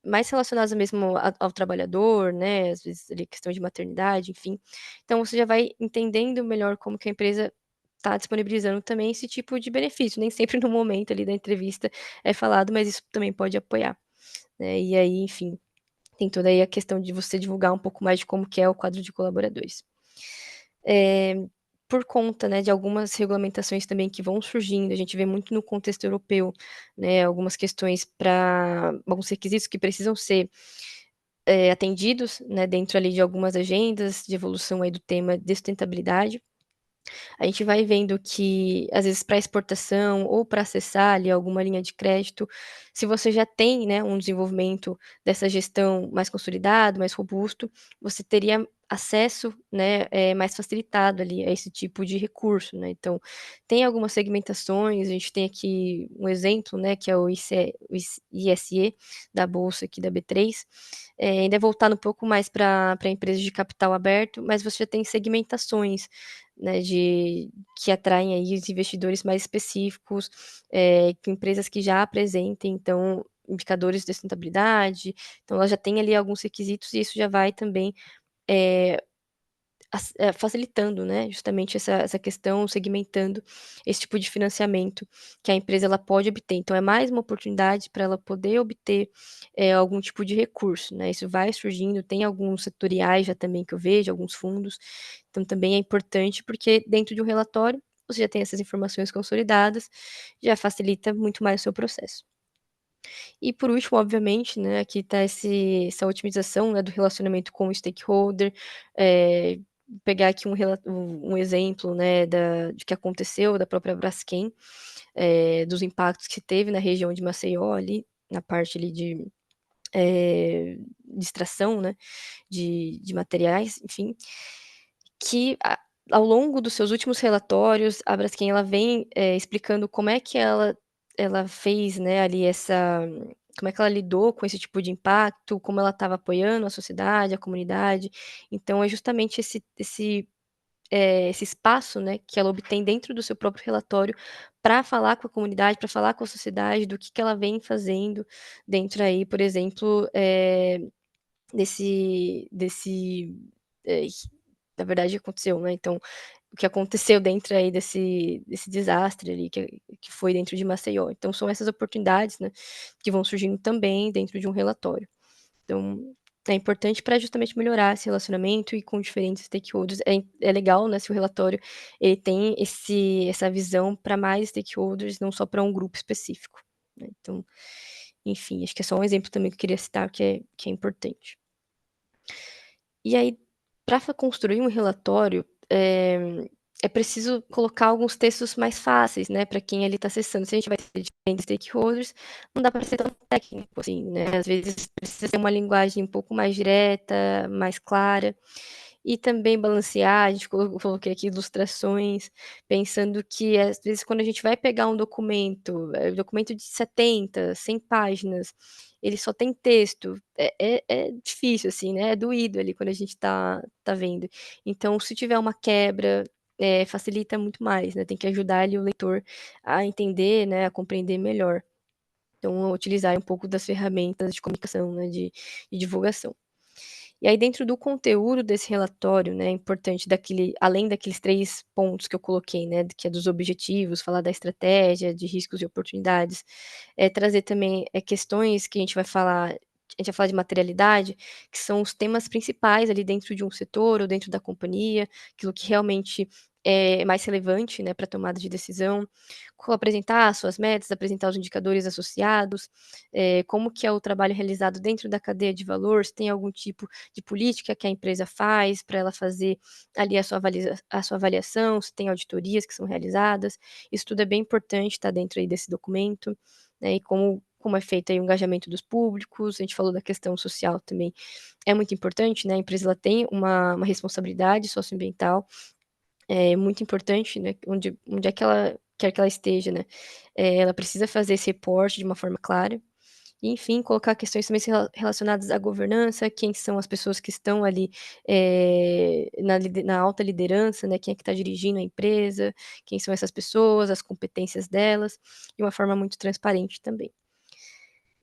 mais relacionadas mesmo ao trabalhador, né, às vezes ali questão de maternidade, enfim. Então você já vai entendendo melhor como que a empresa está disponibilizando também esse tipo de benefício, nem sempre no momento ali da entrevista é falado, mas isso também pode apoiar, né. E aí, enfim, tem toda aí a questão de você divulgar um pouco mais de como que é o quadro de colaboradores. Por conta, né, de algumas regulamentações também que vão surgindo, a gente vê muito no contexto europeu, né, algumas questões para alguns requisitos que precisam ser, atendidos, né, dentro ali de algumas agendas de evolução aí do tema de sustentabilidade. A gente vai vendo que, às vezes, para exportação ou para acessar ali alguma linha de crédito, se você já tem, né, um desenvolvimento dessa gestão mais consolidado, mais robusto, você teria acesso, né, mais facilitado ali a esse tipo de recurso, né. Então, tem algumas segmentações, a gente tem aqui um exemplo, né, que é o ISE da bolsa aqui da B3, ainda é voltado um pouco mais para empresas de capital aberto, mas você já tem segmentações, né, que atraem aí os investidores mais específicos, com empresas que já apresentem, então, indicadores de sustentabilidade, então ela já tem ali alguns requisitos e isso já vai também, eh, facilitando, né, justamente essa questão, segmentando esse tipo de financiamento que a empresa ela pode obter. Então é mais uma oportunidade para ela poder obter, algum tipo de recurso, né, isso vai surgindo, tem alguns setoriais já também que eu vejo, alguns fundos, então também é importante, porque dentro de um relatório, você já tem essas informações consolidadas, já facilita muito mais o seu processo. E por último, obviamente, né, aqui está essa otimização, né, do relacionamento com o stakeholder, pegar aqui um exemplo, né, de que aconteceu, da própria Braskem, dos impactos que teve na região de Maceió ali, na parte ali de extração, né, de materiais, enfim, que ao longo dos seus últimos relatórios, a Braskem ela vem, explicando como é que ela fez, né, ali como é que ela lidou com esse tipo de impacto, como ela estava apoiando a sociedade, a comunidade. Então é justamente esse espaço, né, que ela obtém dentro do seu próprio relatório para falar com a comunidade, para falar com a sociedade do que ela vem fazendo dentro aí, por exemplo, desse, eh, na verdade aconteceu, né, então, o que aconteceu dentro aí desse desastre ali que foi dentro de Maceió. Então são essas oportunidades, né, que vão surgindo também dentro de um relatório. Então, é importante para justamente melhorar esse relacionamento e com diferentes stakeholders. É legal, né, se o relatório ele tem essa visão para mais stakeholders, não só para um grupo específico, né. Então, enfim, acho que é só um exemplo também que eu queria citar que é importante. E aí, para construir um relatório, é preciso colocar alguns textos mais fáceis, né, para quem ali está acessando. Se a gente vai ter diferentes stakeholders, não dá para ser tão técnico assim, né, às vezes precisa ser uma linguagem um pouco mais direta, mais clara. E também balancear, a gente coloquei aqui ilustrações, pensando que às vezes quando a gente vai pegar um documento de 70, 100 páginas, ele só tem texto, é difícil assim, né, é doído ali quando a gente tá vendo. Então se tiver uma quebra, facilita muito mais, né, tem que ajudar ali o leitor a entender, né, a compreender melhor. Então utilizar um pouco das ferramentas de comunicação, né, de divulgação. E aí dentro do conteúdo desse relatório, né, é importante além daqueles 3 pontos que eu coloquei, né, que é dos objetivos, falar da estratégia, de riscos e oportunidades, trazer também, questões que a gente vai falar de materialidade, que são os temas principais ali dentro de um setor ou dentro da companhia, aquilo que realmente é mais relevante, né, pra tomada de decisão, apresentar as suas metas, apresentar os indicadores associados, como que é o trabalho realizado dentro da cadeia de valor, se tem algum tipo de política que a empresa faz para ela fazer ali a sua avaliação, se tem auditorias que são realizadas, isso tudo é bem importante, tá dentro aí desse documento, né, e como é feito aí o engajamento dos públicos, a gente falou da questão social também, é muito importante, né, a empresa ela tem uma responsabilidade socioambiental, é muito importante, né, onde é que ela quer que ela esteja, né, ela precisa fazer esse reporte de uma forma clara, e enfim, colocar questões também relacionadas à governança, quem são as pessoas que estão ali, na alta liderança, né, quem é que está dirigindo a empresa, quem são essas pessoas, as competências delas, de uma forma muito transparente também.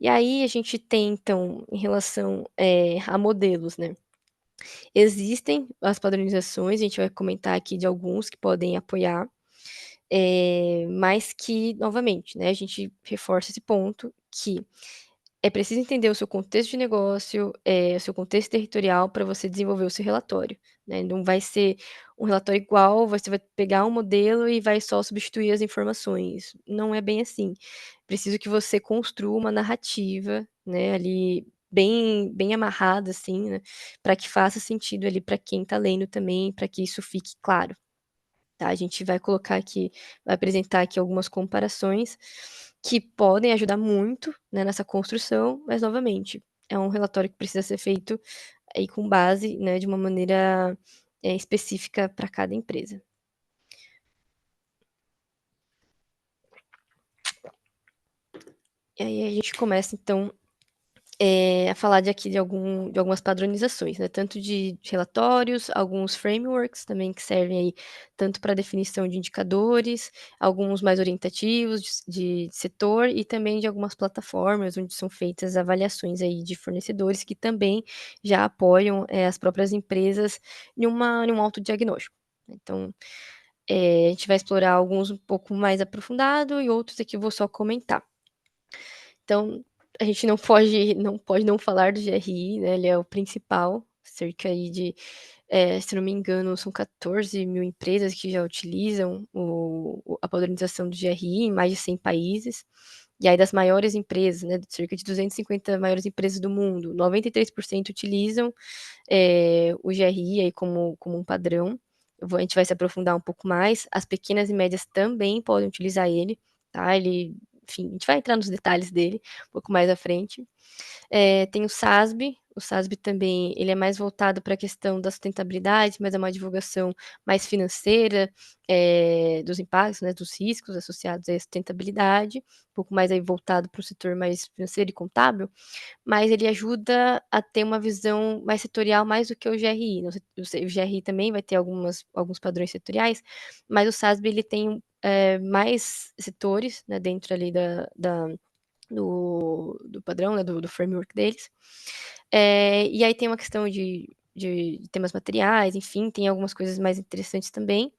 E aí a gente tem, então, em relação a modelos, né? Existem as padronizações, a gente vai comentar aqui de alguns que podem apoiar, mas que, novamente, né, a gente reforça esse ponto que é preciso entender o seu contexto de negócio, o seu contexto territorial para você desenvolver o seu relatório, né? Não vai ser um relatório igual, você vai pegar um modelo e vai só substituir as informações. Não é bem assim. Preciso que você construa uma narrativa, né, ali bem amarrada, assim, né, para que faça sentido ali para quem está lendo também, para que isso fique claro. Tá, a gente vai colocar aqui, vai apresentar aqui algumas comparações que podem ajudar muito, né, nessa construção, mas novamente, é um relatório que precisa ser feito aí com base, né, de uma maneira específica para cada empresa. E aí a gente começa então a falar de algumas padronizações, né? Tanto de relatórios, alguns frameworks também que servem aí tanto para definição de indicadores, alguns mais orientativos de setor e também de algumas plataformas onde são feitas avaliações aí de fornecedores que também já apoiam as próprias empresas em um autodiagnóstico. Então, a gente vai explorar alguns um pouco mais aprofundado e outros aqui eu vou só comentar. Então, a gente não pode não falar do GRI, né, ele é o principal, cerca aí de, se não me engano, são 14.000 empresas que já utilizam a padronização do GRI em mais de 100 países. E aí das maiores empresas, né, cerca de 250 maiores empresas do mundo, 93% utilizam, o GRI aí como um padrão. A gente vai se aprofundar um pouco mais. As pequenas e médias também podem utilizar ele, tá? Enfim, a gente vai entrar nos detalhes dele um pouco mais à frente. Tem o SASB também, ele é mais voltado para a questão da sustentabilidade, mas é uma divulgação mais financeira, dos impactos, né, dos riscos associados à sustentabilidade, um pouco mais aí voltado para o setor mais financeiro e contábil, mas ele ajuda a ter uma visão mais setorial, mais do que o GRI. O GRI também vai ter alguns padrões setoriais, mas o SASB ele tem mais setores, né, dentro ali do padrão, né, do framework deles. E aí tem uma questão de temas materiais, enfim, tem algumas coisas mais interessantes também.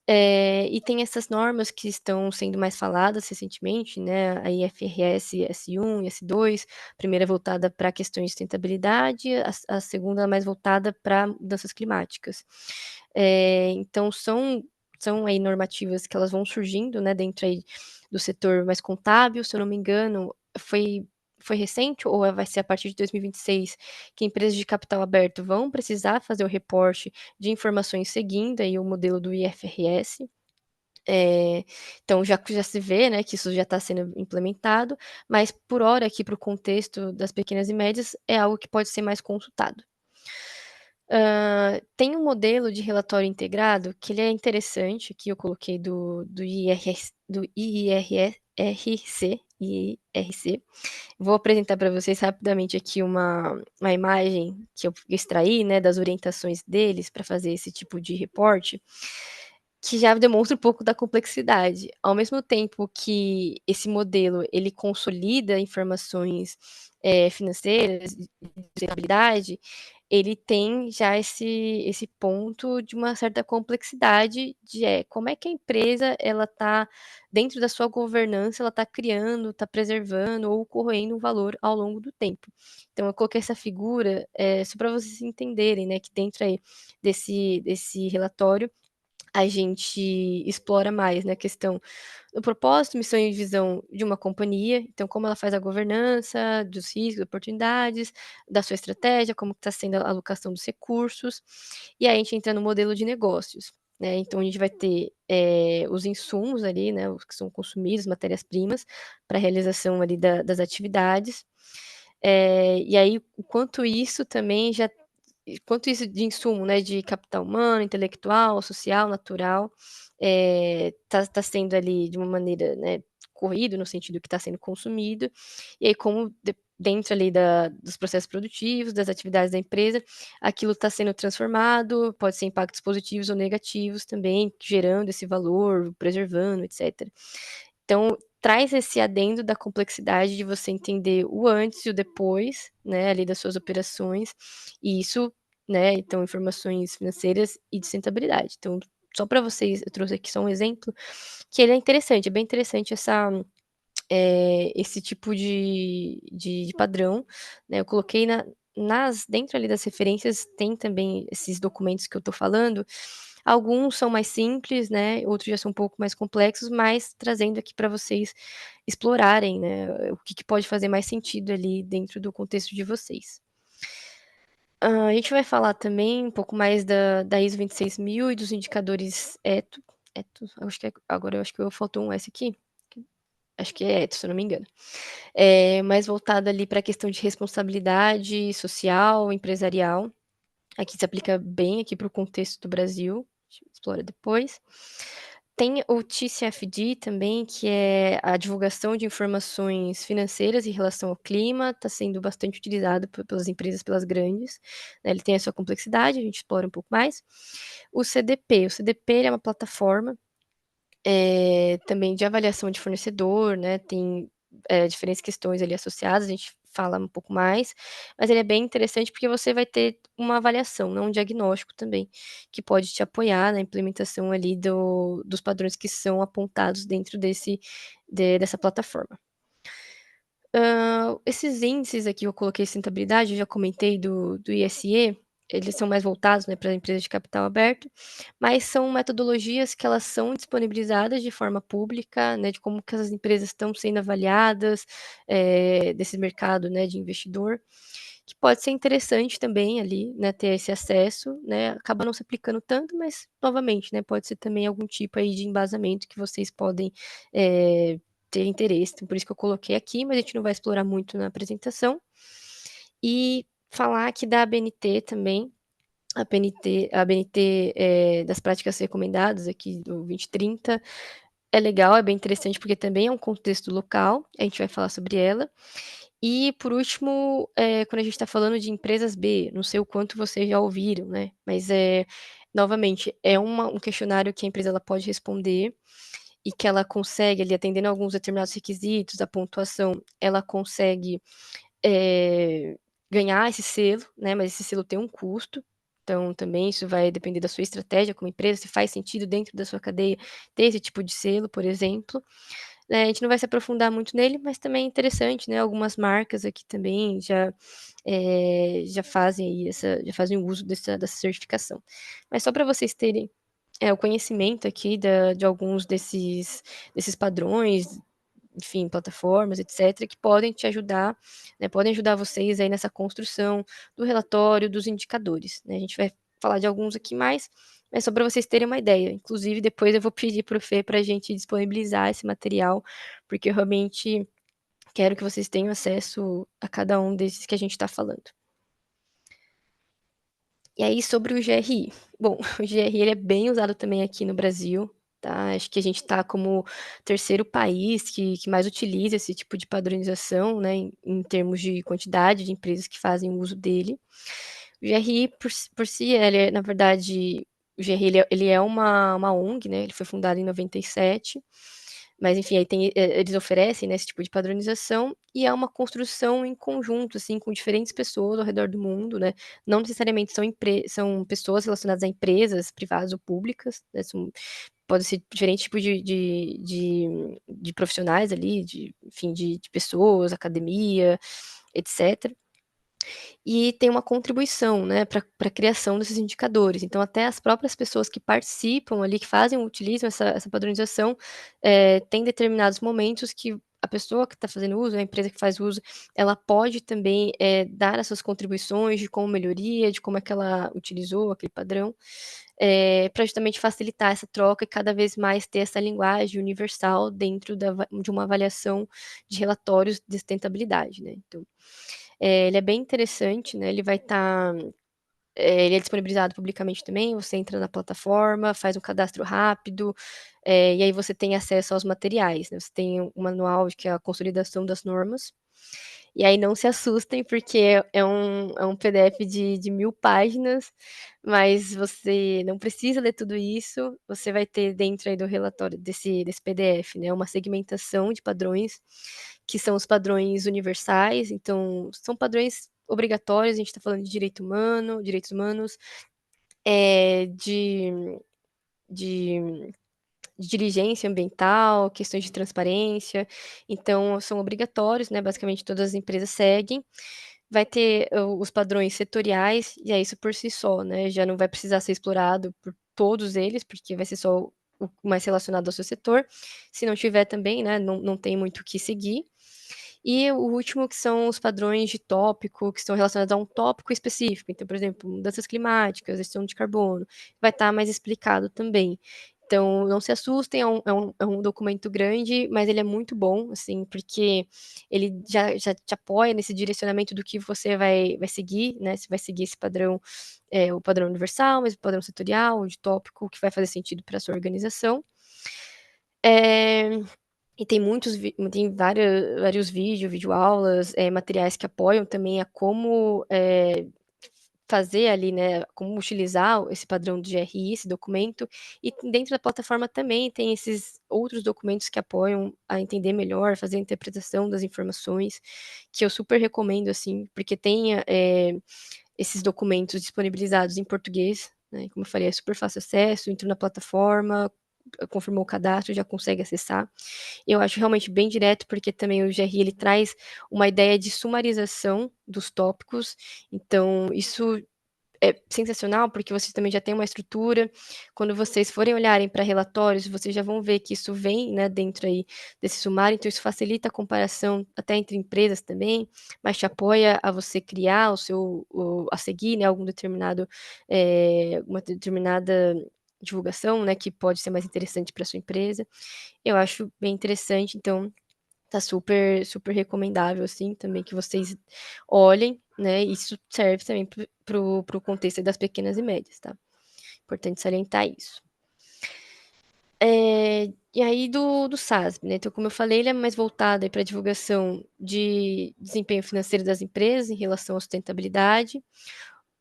E tem essas normas que estão sendo mais faladas recentemente, né, a IFRS S1 e S2, a primeira voltada para questões de sustentabilidade, a segunda mais voltada para mudanças climáticas. Então são aí normativas que elas vão surgindo, né, dentro aí do setor mais contábil, se eu não me engano, foi recente ou vai ser a partir de 2026 que empresas de capital aberto vão precisar fazer o reporte de informações seguindo aí o modelo do IFRS. Então já se vê, né, que isso já está sendo implementado, mas por hora aqui para o contexto das pequenas e médias é algo que pode ser mais consultado. Tem um modelo de relatório integrado que ele é interessante, que eu coloquei do IRC. Vou apresentar para vocês rapidamente aqui uma imagem que eu extraí, né, das orientações deles para fazer esse tipo de reporte, que já demonstra um pouco da complexidade. Ao mesmo tempo que esse modelo ele consolida informações financeiras, de sustentabilidade, ele tem já esse ponto de uma certa complexidade de como é que a empresa ela está dentro da sua governança, ela está criando, está preservando ou corroendo um valor ao longo do tempo. Então eu coloquei essa figura só para vocês entenderem, né, que dentro aí desse relatório a gente explora mais, né, a questão do propósito, missão e visão de uma companhia, então como ela faz a governança, dos riscos, oportunidades, da sua estratégia, como está sendo a alocação dos recursos, e aí a gente entra no modelo de negócios, né, então a gente vai ter os insumos ali, né, os que são consumidos, matérias-primas, para a realização ali das atividades, e aí o quanto isso também já quanto isso de insumo, né, de capital humano, intelectual, social, natural, tá sendo ali de uma maneira, né, corrido, no sentido que está sendo consumido, e aí como dentro ali dos processos produtivos, das atividades da empresa, aquilo está sendo transformado, pode ser impactos positivos ou negativos também, gerando esse valor, preservando, etc. Então, traz esse adendo da complexidade de você entender o antes e o depois, né, ali das suas operações, e isso, né, então informações financeiras e de sustentabilidade. Então, só para vocês, eu trouxe aqui só um exemplo, que ele é interessante, é bem interessante esse tipo de padrão, né, eu coloquei dentro ali das referências, tem também esses documentos que eu estou falando, alguns são mais simples, né, outros já são um pouco mais complexos, mas trazendo aqui para vocês explorarem, né, o que pode fazer mais sentido ali dentro do contexto de vocês. A gente vai falar também um pouco mais da ISO 26000 e dos indicadores ETO, agora eu acho que faltou um S aqui, acho que é ETO, se eu não me engano. Mais voltada ali para a questão de responsabilidade social, empresarial. Aqui se aplica bem aqui para o contexto do Brasil, a gente explora depois. Tem o TCFD também, que é a divulgação de informações financeiras em relação ao clima, está sendo bastante utilizado pelas empresas, pelas grandes, né, ele tem a sua complexidade, a gente explora um pouco mais. O CDP ele é uma plataforma também de avaliação de fornecedor, né, tem diferentes questões ali associadas, a gente fala um pouco mais, mas ele é bem interessante porque você vai ter uma avaliação, não um diagnóstico também, que pode te apoiar na implementação ali dos padrões que são apontados dentro dessa plataforma. Esses índices aqui eu coloquei sustentabilidade, eu já comentei do ISE, eles são mais voltados, né, para empresas de capital aberto, mas são metodologias que elas são disponibilizadas de forma pública, né, de como que essas empresas estão sendo avaliadas, desse mercado, né, de investidor, que pode ser interessante também ali, né, ter esse acesso, né, acaba não se aplicando tanto, mas novamente, né, pode ser também algum tipo aí de embasamento que vocês podem ter interesse, então por isso que eu coloquei aqui, mas a gente não vai explorar muito na apresentação. E falar aqui da ABNT também, a ABNT das práticas recomendadas aqui do 2030, é legal, é bem interessante, porque também é um contexto local, a gente vai falar sobre ela. E, por último, quando a gente está falando de empresas B, não sei o quanto vocês já ouviram, né? Mas, novamente, é um questionário que a empresa ela pode responder e que ela consegue, ali, atendendo a alguns determinados requisitos, a pontuação, ela consegue ganhar esse selo, né? Mas esse selo tem um custo. Então, também isso vai depender da sua estratégia como empresa, se faz sentido dentro da sua cadeia ter esse tipo de selo, por exemplo. A gente não vai se aprofundar muito nele, mas também é interessante, né? Algumas marcas aqui também já fazem uso dessa certificação. Mas só para vocês terem o conhecimento aqui de alguns desses padrões, enfim, plataformas, etc., que podem te ajudar, né, podem ajudar vocês aí nessa construção do relatório, dos indicadores, né? A gente vai falar de alguns aqui mais, mas só para vocês terem uma ideia. Inclusive, depois eu vou pedir para o Fê para a gente disponibilizar esse material, porque eu realmente quero que vocês tenham acesso a cada um desses que a gente está falando. E aí, sobre o GRI. Bom, o GRI ele é bem usado também aqui no Brasil, tá? Acho que a gente está como terceiro país que mais utiliza esse tipo de padronização, né, em termos de quantidade de empresas que fazem uso dele. O GRI, por si, na verdade, o GRI ele é uma ONG, né? Ele foi fundado em 97, mas enfim, aí eles oferecem, né, esse tipo de padronização e é uma construção em conjunto, assim, com diferentes pessoas ao redor do mundo, né? Não necessariamente são pessoas relacionadas a empresas privadas ou públicas, né? Pode ser diferentes tipos de profissionais ali, enfim, de pessoas, academia, etc. E tem uma contribuição, né, para a criação desses indicadores. Então, até as próprias pessoas que participam ali, que utilizam essa padronização, tem determinados momentos que a pessoa que está fazendo uso, a empresa que faz uso, ela pode também dar as suas contribuições de como melhoria, de como é que ela utilizou aquele padrão, para justamente facilitar essa troca e cada vez mais ter essa linguagem universal dentro de uma avaliação de relatórios de sustentabilidade, né? Então, ele é bem interessante, né? Ele vai estar. Ele é disponibilizado publicamente também. Você entra na plataforma, faz um cadastro rápido, e aí você tem acesso aos materiais, né? Você tem um manual que é a consolidação das normas. E aí não se assustem, porque é um PDF de 1000 páginas, mas você não precisa ler tudo isso, você vai ter dentro aí do relatório desse PDF, né, uma segmentação de padrões, que são os padrões universais, então são padrões obrigatórios, a gente está falando de direito humano, direitos humanos, de diligência ambiental, questões de transparência, então são obrigatórios, né, basicamente todas as empresas seguem. Vai ter os padrões setoriais, e é isso por si só, né, já não vai precisar ser explorado por todos eles, porque vai ser só o mais relacionado ao seu setor. Se não tiver também, né, não tem muito o que seguir. E o último que são os padrões de tópico, que estão relacionados a um tópico específico. Então, por exemplo, mudanças climáticas, gestão de carbono, vai estar mais explicado também. Então, não se assustem, é um documento grande, mas ele é muito bom, assim, porque ele já te apoia nesse direcionamento do que você vai seguir, né? Se vai seguir esse padrão, o padrão universal, mas o padrão setorial, de tópico, que vai fazer sentido para a sua organização. E tem vários videoaulas, materiais que apoiam também a como fazer ali, né, como utilizar esse padrão de GRI, esse documento, e dentro da plataforma também tem esses outros documentos que apoiam a entender melhor, fazer a interpretação das informações, que eu super recomendo, assim, porque tem esses documentos disponibilizados em português, né, como eu falei, é super fácil acesso, entra na plataforma, confirmou o cadastro, já consegue acessar. Eu acho realmente bem direto, porque também o GRI ele traz uma ideia de sumarização dos tópicos, então isso é sensacional, porque vocês também já têm uma estrutura. Quando vocês forem olharem para relatórios, vocês já vão ver que isso vem, né, dentro aí desse sumário, então isso facilita a comparação até entre empresas também, mas te apoia a você criar a seguir, né, uma determinada divulgação, né, que pode ser mais interessante para sua empresa. Eu acho bem interessante, então tá super, super recomendável, assim, também que vocês olhem, né? Isso serve também pro contexto das pequenas e médias, tá? Importante salientar isso. E aí do SASB, né? Então, como eu falei, ele é mais voltado para a divulgação de desempenho financeiro das empresas em relação à sustentabilidade.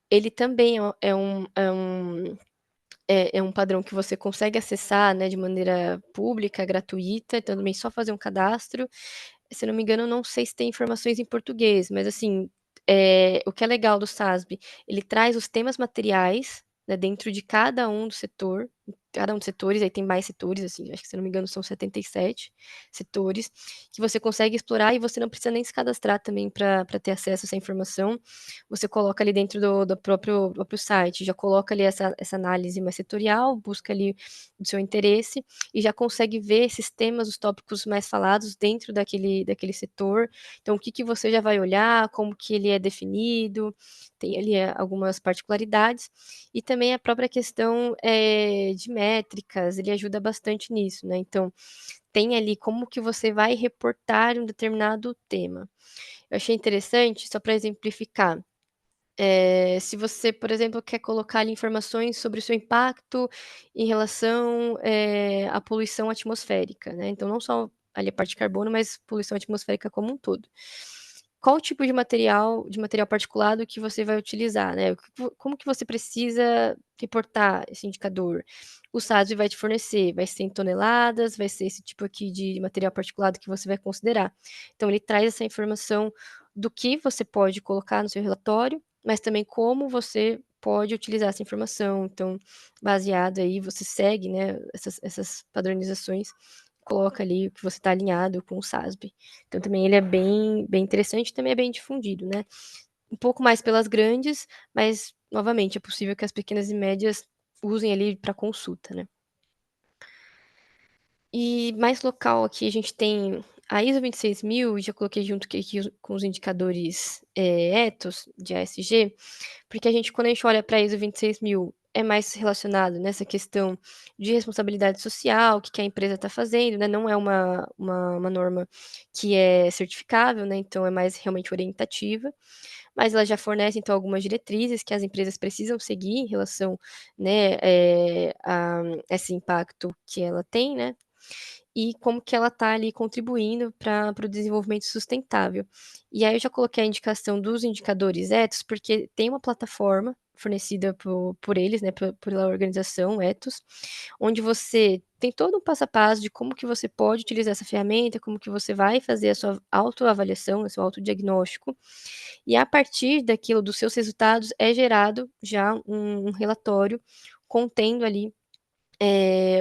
Ele também é um padrão que você consegue acessar, né, de maneira pública, gratuita, então também só fazer um cadastro. Se eu não me engano, não sei se tem informações em português, mas assim, o que é legal do SASB, ele traz os temas materiais, né, dentro de cada um dos setores, aí tem mais setores, assim, acho que se eu não me engano são 77 setores, que você consegue explorar e você não precisa nem se cadastrar também para ter acesso a essa informação. Você coloca ali dentro do próprio site, já coloca ali essa análise mais setorial, busca ali o seu interesse e já consegue ver esses temas, os tópicos mais falados dentro daquele setor. Então, o que você já vai olhar, como que ele é definido, tem ali algumas particularidades, e também a própria questão de métricas, ele ajuda bastante nisso, né? Então, tem ali como que você vai reportar um determinado tema. Eu achei interessante, só para exemplificar, se você, por exemplo, quer colocar ali informações sobre o seu impacto em relação, à poluição atmosférica, né, então não só ali a parte de carbono, mas poluição atmosférica como um todo. Qual o tipo de material particulado que você vai utilizar, né, como que você precisa reportar esse indicador? O SASB vai te fornecer, vai ser em toneladas, vai ser esse tipo aqui de material particulado que você vai considerar. Então ele traz essa informação do que você pode colocar no seu relatório, mas também como você pode utilizar essa informação. Então, baseado aí, você segue, né, essas padronizações, coloca ali o que você está alinhado com o SASB. Então, também ele é bem, bem interessante, também é bem difundido, né? Um pouco mais pelas grandes, mas, novamente, é possível que as pequenas e médias usem ali para consulta, né? E mais local aqui a gente tem a ISO 26000, já coloquei junto aqui com os indicadores ETOS de ASG, porque quando a gente olha para a ISO 26000, é mais relacionado nessa questão de responsabilidade social, o que a empresa está fazendo, né? Não é uma norma que é certificável, né? Então é mais realmente orientativa, mas ela já fornece então algumas diretrizes que as empresas precisam seguir em relação, né, a esse impacto que ela tem, né? e como que ela está ali contribuindo para o desenvolvimento sustentável. E aí eu já coloquei a indicação dos indicadores Ethos, porque tem uma plataforma fornecida por eles, né, pela organização Ethos, onde você tem todo um passo a passo de como que você pode utilizar essa ferramenta, como que você vai fazer a sua autoavaliação, o seu autodiagnóstico, e a partir daquilo, dos seus resultados, é gerado já um relatório contendo ali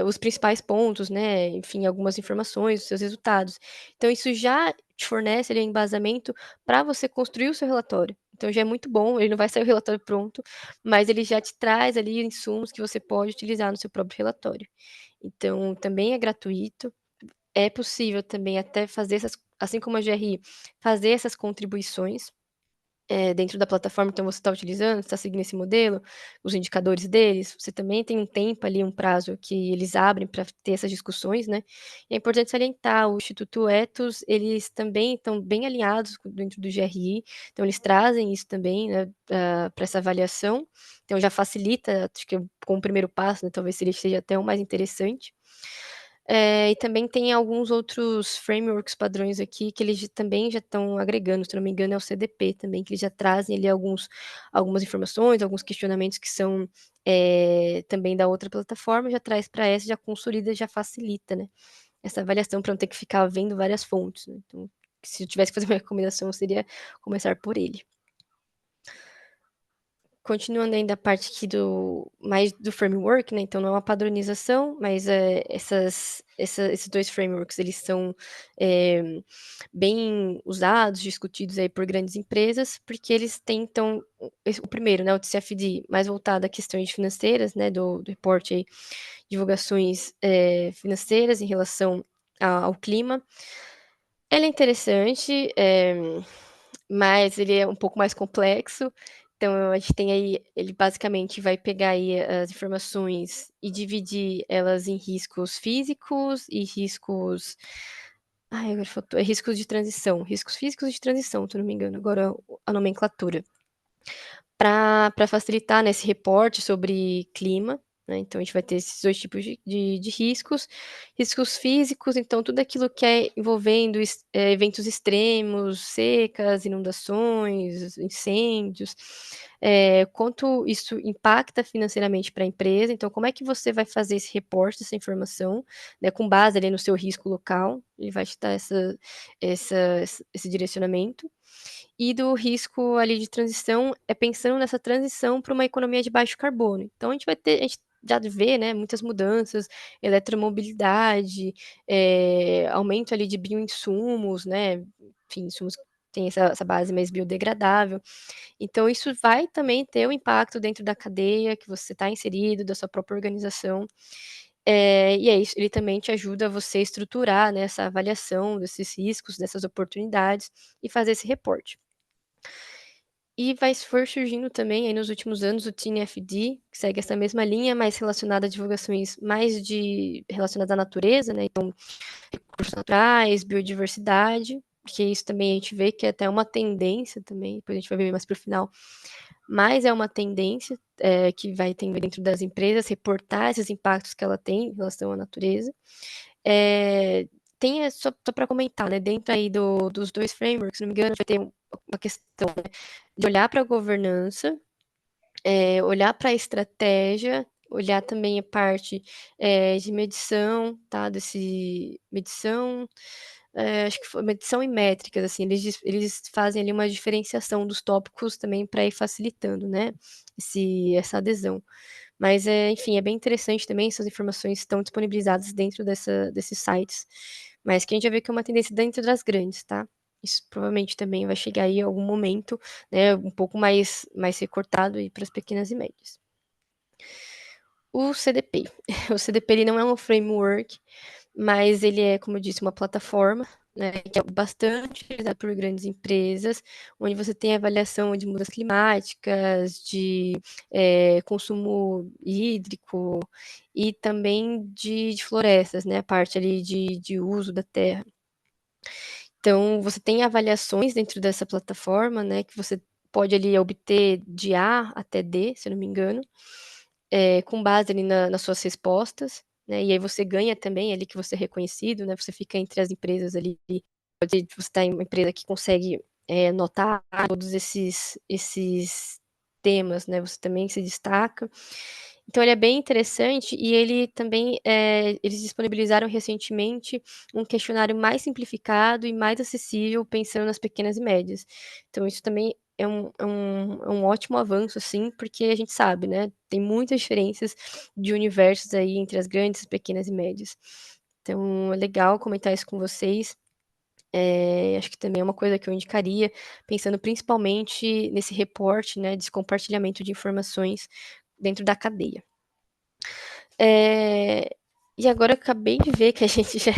os principais pontos, né, enfim, algumas informações, os seus resultados. Então isso já te fornece ali um embasamento para você construir o seu relatório. Então já é muito bom, ele não vai sair o relatório pronto, mas ele já te traz ali insumos que você pode utilizar no seu próprio relatório. Então também é gratuito, é possível também até fazer essas, assim como a GRI, fazer essas contribuições dentro da plataforma, então você está utilizando, está seguindo esse modelo, os indicadores deles, você também tem um tempo ali, um prazo que eles abrem para ter essas discussões, né? E é importante salientar, o Instituto Ethos, eles também estão bem alinhados dentro do GRI, então eles trazem isso também, né, para essa avaliação, então já facilita, acho que com o primeiro passo, né, talvez seja até o mais interessante. E também tem alguns outros frameworks padrões aqui que eles também já estão agregando, se não me engano é o CDP também, que eles já trazem ali algumas informações, alguns questionamentos que são também da outra plataforma, já traz para essa, já consolida, já facilita, né, essa avaliação para não ter que ficar vendo várias fontes, né? Então, se eu tivesse que fazer uma recomendação, seria começar por ele. Continuando ainda a parte aqui mais do framework, né, então não é uma padronização, mas esses dois frameworks, eles são bem usados, discutidos aí por grandes empresas, porque eles tentam, o primeiro, né, o TCFD, mais voltado a questões financeiras, né, do reporte aí, divulgações financeiras em relação ao clima. Ele é interessante, mas ele é um pouco mais complexo. Então, a gente tem aí, ele basicamente vai pegar aí as informações e dividir elas em riscos físicos e riscos. Ai, agora faltou. É riscos de transição. Riscos físicos e de transição, se eu não me engano, agora a nomenclatura. Para facilitar nesse reporte sobre clima, né? Então a gente vai ter esses dois tipos de riscos. Riscos físicos, então tudo aquilo que é envolvendo eventos extremos, secas, inundações, incêndios, quanto isso impacta financeiramente para a empresa. Então, como é que você vai fazer esse reporte, essa informação, né, com base ali no seu risco local? Ele vai te dar esse direcionamento. E do risco ali de transição, pensando nessa transição para uma economia de baixo carbono. Então a gente já vê, né, muitas mudanças, eletromobilidade, aumento ali de bioinsumos, né, enfim, insumos que têm essa base mais biodegradável. Então isso vai também ter um impacto dentro da cadeia que você está inserido, da sua própria organização. E é isso, ele também te ajuda a você estruturar, né, essa avaliação desses riscos, dessas oportunidades e fazer esse reporte. E for surgindo também aí nos últimos anos o TNFD, que segue essa mesma linha, mais relacionada a divulgações relacionadas à natureza, né? Então, recursos naturais, biodiversidade, porque isso também a gente vê que é até uma tendência também, depois a gente vai ver mais para o final, mas é uma tendência que vai ter dentro das empresas reportar esses impactos que ela tem em relação à natureza. Tem só para comentar, né? Dentro aí dos dois frameworks, se não me engano, vai ter uma questão, né, de olhar para a governança, olhar para a estratégia, olhar também a parte de medição, tá? Medição, acho que foi medição e métricas, assim, eles fazem ali uma diferenciação dos tópicos também para ir facilitando, né? Essa adesão. Mas, enfim, é bem interessante também, essas informações estão disponibilizadas dentro desses sites, mas que a gente já vê que é uma tendência dentro das grandes, tá? Isso provavelmente também vai chegar aí em algum momento, né, um pouco mais recortado para as pequenas e médias. O CDP. O CDP ele não é um framework, mas ele é, como eu disse, uma plataforma, né, que é bastante utilizada por grandes empresas, onde você tem avaliação de mudanças climáticas, de consumo hídrico e também de florestas, né, a parte ali de uso da terra. Então, você tem avaliações dentro dessa plataforma, né, que você pode ali obter de A até D, se eu não me engano, com base ali nas suas respostas, né? E aí você ganha também ali que você é reconhecido, né? Você fica entre as empresas ali, você está em uma empresa que consegue notar todos esses temas, né? Você também se destaca. Então ele é bem interessante e ele também, eles disponibilizaram recentemente um questionário mais simplificado e mais acessível, pensando nas pequenas e médias. Então isso também é um ótimo avanço, assim, porque a gente sabe, né, tem muitas diferenças de universos aí entre as grandes, pequenas e médias. Então é legal comentar isso com vocês. Acho que também é uma coisa que eu indicaria, pensando principalmente nesse reporte, né, desse compartilhamento de informações dentro da cadeia. E agora eu acabei de ver que a gente já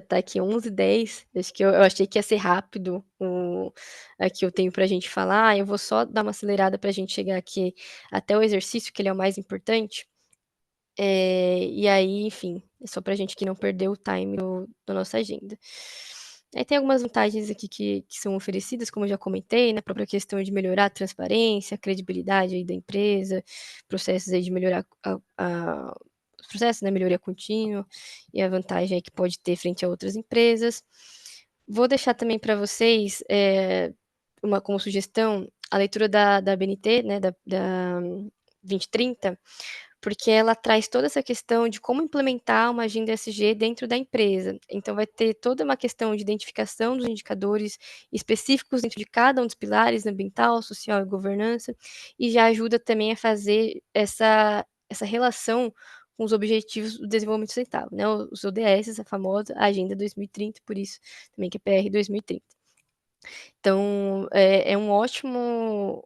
tá aqui 11h10. Acho que eu achei que ia ser rápido aqui eu tenho pra gente falar. Eu vou só dar uma acelerada pra gente chegar aqui até o exercício, que ele é o mais importante. E aí, enfim, é só pra gente que não perder o time da nossa agenda. Aí tem algumas vantagens aqui que são oferecidas, como eu já comentei, né? A própria questão de melhorar a transparência, a credibilidade aí da empresa, processos aí de melhorar os processos, né? Melhoria contínua e a vantagem aí que pode ter frente a outras empresas. Vou deixar também para vocês como sugestão a leitura da BNT, né? Da 2030, porque ela traz toda essa questão de como implementar uma agenda ESG dentro da empresa. Então, vai ter toda uma questão de identificação dos indicadores específicos dentro de cada um dos pilares, ambiental, social e governança, e já ajuda também a fazer essa relação com os objetivos do desenvolvimento sustentável, né? Os ODS, a famosa Agenda 2030, por isso também que é PR 2030. Então, é um ótimo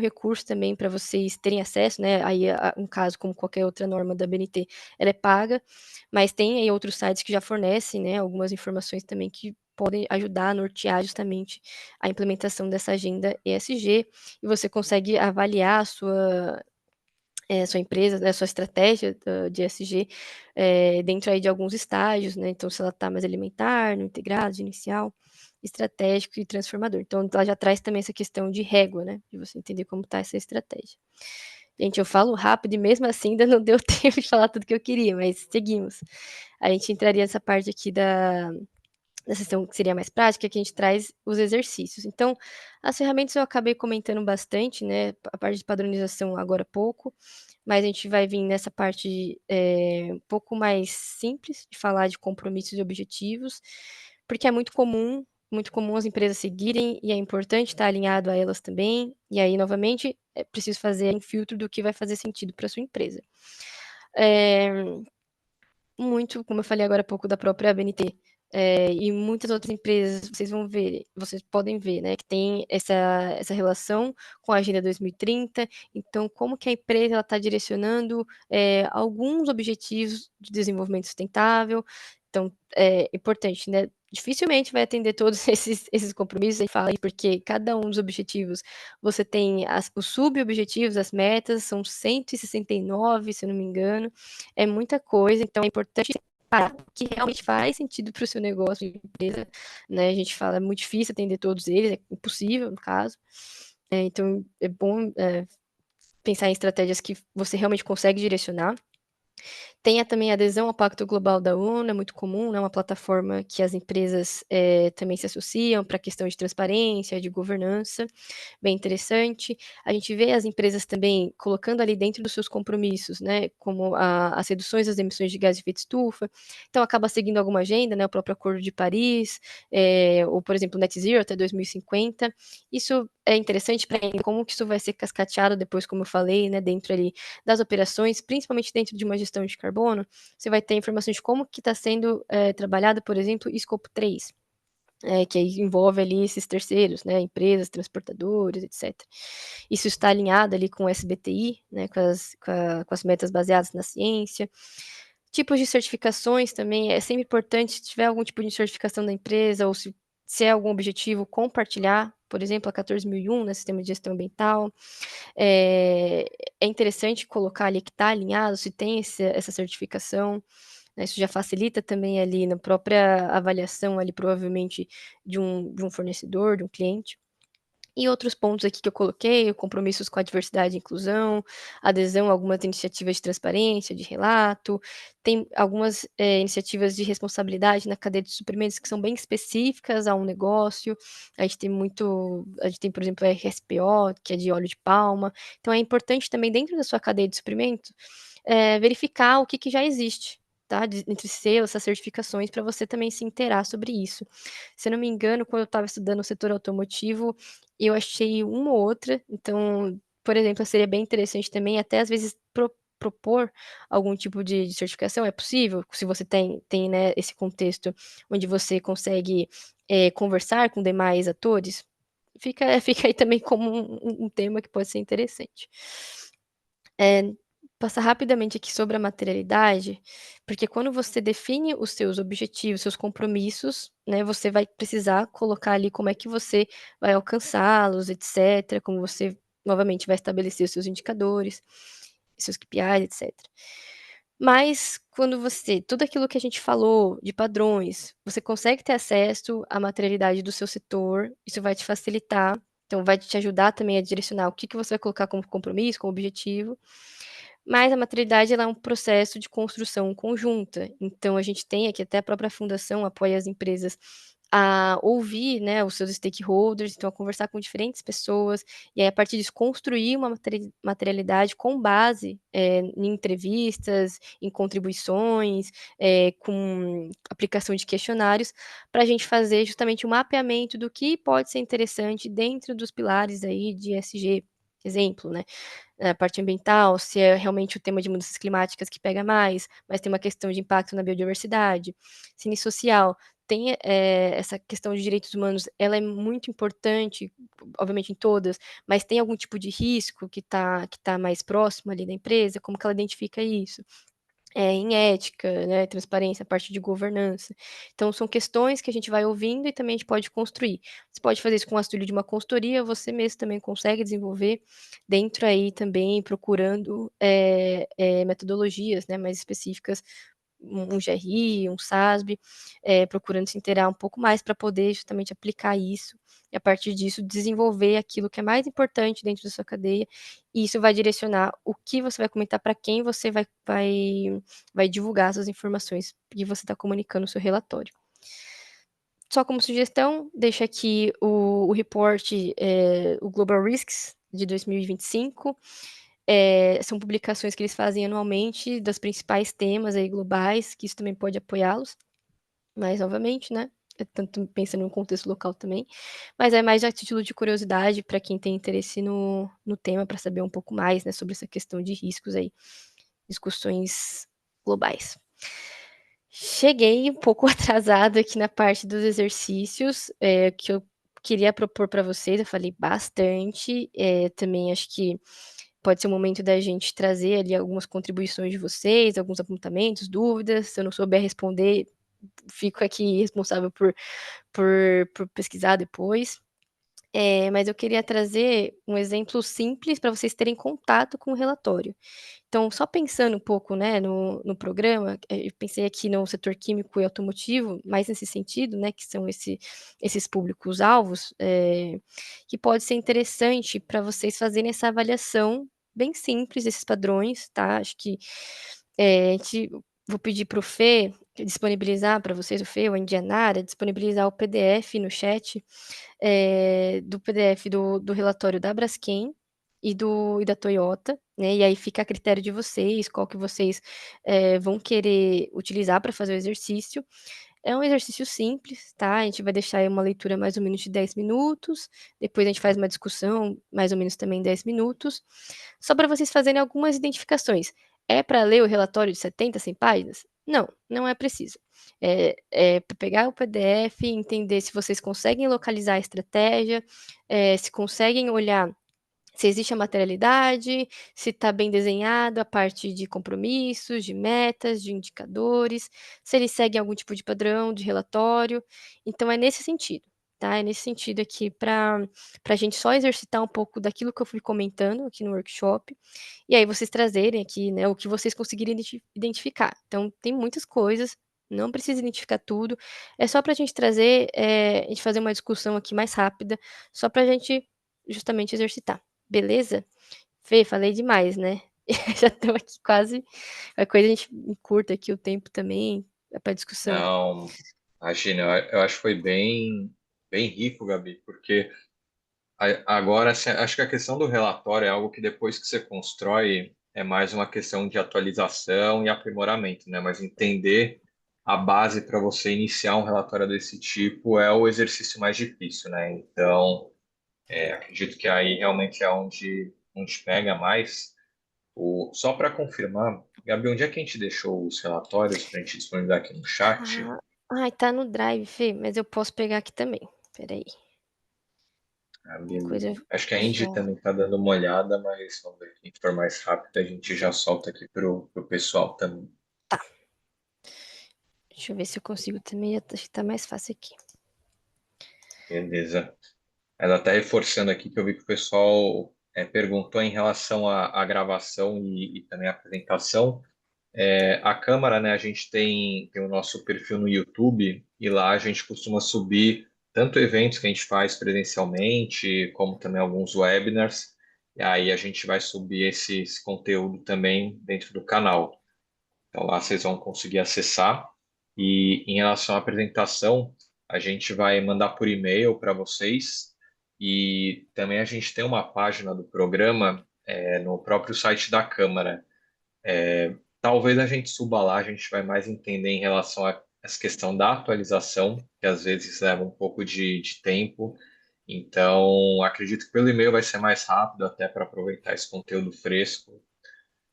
recurso também para vocês terem acesso, né? Aí, um caso como qualquer outra norma da BNT, ela é paga, mas tem aí outros sites que já fornecem, né, algumas informações também que podem ajudar a nortear justamente a implementação dessa agenda ESG, e você consegue avaliar a sua empresa, né, sua estratégia de ESG, dentro aí de alguns estágios, né? Então, se ela está mais alimentar, no integrado, de inicial, estratégico e transformador. Então, ela já traz também essa questão de régua, né? De você entender como está essa estratégia. Gente, eu falo rápido e mesmo assim ainda não deu tempo de falar tudo que eu queria, mas seguimos. A gente entraria nessa parte aqui da sessão que seria mais prática, que a gente traz os exercícios. Então, as ferramentas eu acabei comentando bastante, né? A parte de padronização agora há pouco, mas a gente vai vir nessa parte um pouco mais simples de falar de compromissos e objetivos, porque é muito comum as empresas seguirem e é importante estar alinhado a elas também. E aí, novamente, é preciso fazer um filtro do que vai fazer sentido para sua empresa. Muito, como eu falei agora há pouco, da própria BNT, e muitas outras empresas, vocês podem ver, né, que tem essa relação com a Agenda 2030. Então, como que a empresa está direcionando alguns objetivos de desenvolvimento sustentável. Então, é importante, né? Dificilmente vai atender todos esses compromissos, a gente fala aí, porque cada um dos objetivos, você tem os sub-objetivos, as metas, são 169, se eu não me engano, é muita coisa, então é importante separar o que realmente faz sentido para o seu negócio de empresa, né? A gente fala, é muito difícil atender todos eles, é impossível, no caso. Então, é bom pensar em estratégias que você realmente consegue direcionar. Tem também a adesão ao Pacto Global da ONU, é muito comum, né? Uma plataforma que as empresas também se associam para a questão de transparência, de governança, bem interessante. A gente vê as empresas também colocando ali dentro dos seus compromissos, né? Como as reduções das emissões de gás de efeito estufa. Então, acaba seguindo alguma agenda, né? O próprio Acordo de Paris, ou, por exemplo, Net Zero até 2050. Isso é interessante para entender como que isso vai ser cascateado depois, como eu falei, né? Dentro ali das operações, principalmente dentro de uma gestão de carbono, você vai ter informações de como que está sendo trabalhado, por exemplo, escopo 3, que aí envolve ali esses terceiros, né, empresas, transportadores, etc. Isso está alinhado ali com o SBTi, né, com as metas baseadas na ciência. Tipos de certificações também, é sempre importante, se tiver algum tipo de certificação da empresa, ou se é algum objetivo, compartilhar, por exemplo, a 14001, né, Sistema de Gestão Ambiental. É interessante colocar ali que está alinhado, se tem essa certificação, né? Isso já facilita também ali na própria avaliação ali, provavelmente, de um fornecedor, de um cliente. E outros pontos aqui que eu coloquei, compromissos com a diversidade e inclusão, adesão a algumas iniciativas de transparência, de relato, tem algumas iniciativas de responsabilidade na cadeia de suprimentos que são bem específicas a um negócio. A gente tem, por exemplo, a RSPO, que é de óleo de palma. Então é importante também, dentro da sua cadeia de suprimento, verificar o que já existe, tá? Entre selos, essas certificações, para você também se inteirar sobre isso. Se eu não me engano, quando eu estava estudando o setor automotivo, eu achei uma ou outra, então, por exemplo, seria bem interessante também, até às vezes, propor algum tipo de certificação, é possível, se você tem, né, esse contexto onde você consegue conversar com demais atores, fica aí também como um tema que pode ser interessante. Passar rapidamente aqui sobre a materialidade, porque quando você define os seus objetivos, seus compromissos, né, você vai precisar colocar ali como é que você vai alcançá-los, etc., como você, novamente, vai estabelecer os seus indicadores, seus KPIs, etc. Mas quando tudo aquilo que a gente falou de padrões, você consegue ter acesso à materialidade do seu setor, isso vai te facilitar, então vai te ajudar também a direcionar o que você vai colocar como compromisso, como objetivo. Mas a maternidade ela é um processo de construção conjunta, então a gente tem aqui até a própria fundação apoia as empresas a ouvir, né, os seus stakeholders, então a conversar com diferentes pessoas, e aí a partir disso construir uma materialidade com base em entrevistas, em contribuições, com aplicação de questionários, para a gente fazer justamente um mapeamento do que pode ser interessante dentro dos pilares aí de ESG, exemplo, né? A parte ambiental, se é realmente o tema de mudanças climáticas que pega mais, mas tem uma questão de impacto na biodiversidade. Cine social tem essa questão de direitos humanos, ela é muito importante, obviamente em todas, mas tem algum tipo de risco que tá mais próximo ali da empresa, como que ela identifica isso? Em ética, né, transparência, a parte de governança. Então, são questões que a gente vai ouvindo e também a gente pode construir. Você pode fazer isso com o auxílio de uma consultoria, você mesmo também consegue desenvolver dentro aí também, procurando metodologias, né, mais específicas, um GRI, um SASB, procurando se inteirar um pouco mais para poder justamente aplicar isso e a partir disso desenvolver aquilo que é mais importante dentro da sua cadeia e isso vai direcionar o que você vai comentar para quem você vai divulgar essas informações que você está comunicando no seu relatório. Só como sugestão, deixa aqui o report, o Global Risks de 2025. São publicações que eles fazem anualmente das principais temas aí globais, que isso também pode apoiá-los. Mas, novamente, né? Tanto pensando no contexto local também, mas é mais a título de curiosidade para quem tem interesse no tema, para saber um pouco mais, né, sobre essa questão de riscos aí, discussões globais. Cheguei um pouco atrasada aqui na parte dos exercícios, que eu queria propor para vocês, eu falei bastante, também acho que pode ser o momento da gente trazer ali algumas contribuições de vocês, alguns apontamentos, dúvidas, se eu não souber responder, fico aqui responsável por pesquisar depois. Mas eu queria trazer um exemplo simples para vocês terem contato com o relatório. Então, só pensando um pouco, né, no programa, eu pensei aqui no setor químico e automotivo, mais nesse sentido, né, que são esses públicos-alvos, que pode ser interessante para vocês fazerem essa avaliação bem simples desses padrões, tá? Acho que vou pedir para o Fê disponibilizar para vocês, o Fê ou a Indianara, disponibilizar o PDF no chat, do PDF do relatório da Braskem e da Toyota, né? E aí fica a critério de vocês, qual que vocês vão querer utilizar para fazer o exercício. É um exercício simples, tá? A gente vai deixar aí uma leitura mais ou menos de 10 minutos, depois a gente faz uma discussão, mais ou menos também 10 minutos, só para vocês fazerem algumas identificações. É para ler o relatório de 70, 100 páginas? Não, não é preciso. É para pegar o PDF e entender se vocês conseguem localizar a estratégia, se conseguem olhar se existe a materialidade, se está bem desenhado a parte de compromissos, de metas, de indicadores, se ele segue algum tipo de padrão de relatório. Então, é nesse sentido, tá? É nesse sentido aqui para a gente só exercitar um pouco daquilo que eu fui comentando aqui no workshop, e aí vocês trazerem aqui, né, o que vocês conseguirem identificar. Então, tem muitas coisas, não precisa identificar tudo, é só para a gente trazer, a gente fazer uma discussão aqui mais rápida, só para a gente justamente exercitar. Beleza? Fê, falei demais, né? Já estamos aqui quase. A coisa a gente encurta aqui o tempo também para discussão. Não, imagina, eu acho que foi bem rico, Gabi, porque agora, assim, acho que a questão do relatório é algo que depois que você constrói é mais uma questão de atualização e aprimoramento, né? Mas entender a base para você iniciar um relatório desse tipo é o exercício mais difícil, né? Então, acredito que aí realmente é onde pega mais. Só para confirmar, Gabi, onde é que a gente deixou os relatórios para a gente disponibilizar aqui no chat? Ai, tá no Drive, Fê, mas eu posso pegar aqui também. Peraí. Coisa Acho que a Indy já. também está dando uma olhada, mas vamos ver, se a gente for mais rápido, a gente já solta aqui pro pessoal também. Tá. Deixa eu ver se eu consigo também. Acho que tá mais fácil aqui. Beleza. Mas até reforçando aqui que eu vi que o pessoal perguntou em relação à gravação e também à apresentação. A câmara, né, a gente tem o nosso perfil no YouTube e lá a gente costuma subir tanto eventos que a gente faz presencialmente, como também alguns webinars. E aí a gente vai subir esse conteúdo também dentro do canal. Então lá vocês vão conseguir acessar. E em relação à apresentação, a gente vai mandar por e-mail para vocês. E também a gente tem uma página do programa no próprio site da Câmara. Talvez a gente suba lá, a gente vai mais entender em relação a essa questão da atualização, que às vezes leva um pouco de tempo. Então, acredito que pelo e-mail vai ser mais rápido, até para aproveitar esse conteúdo fresco,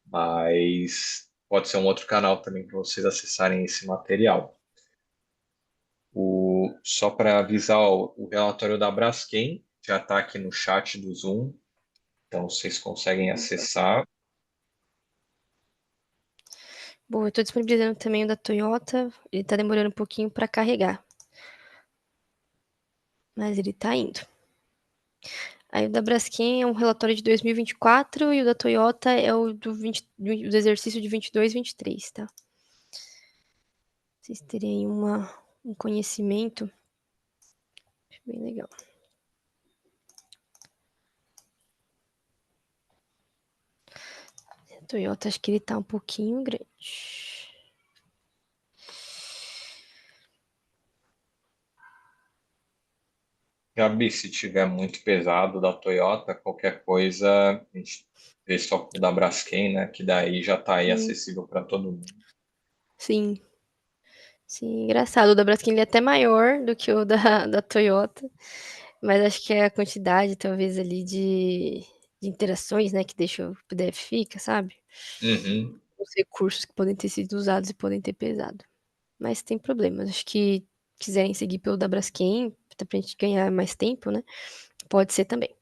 mas pode ser um outro canal também para vocês acessarem esse material. Só para avisar, o relatório da Braskem já está aqui no chat do Zoom, então vocês conseguem acessar. Bom, eu tô disponibilizando também o da Toyota. Ele tá demorando um pouquinho para carregar. Mas ele tá indo. Aí o da Braskem é um relatório de 2024 e o da Toyota é o do exercício de 22 e 23, tá? Vocês terem um conhecimento. Bem legal. A Toyota, acho que ele tá um pouquinho grande. Gabi, se tiver muito pesado da Toyota, qualquer coisa, a gente vê só o da Braskem, né? Que daí já está aí acessível para todo mundo. Sim. Sim, engraçado. O da Braskem ele é até maior do que o da Toyota. Mas acho que é a quantidade, talvez, ali de interações, né, que deixa o PDF fica, sabe? Uhum. Os recursos que podem ter sido usados e podem ter pesado. Mas tem problemas. Acho que quiserem seguir pelo da Braskem, até pra gente ganhar mais tempo, né? Pode ser também.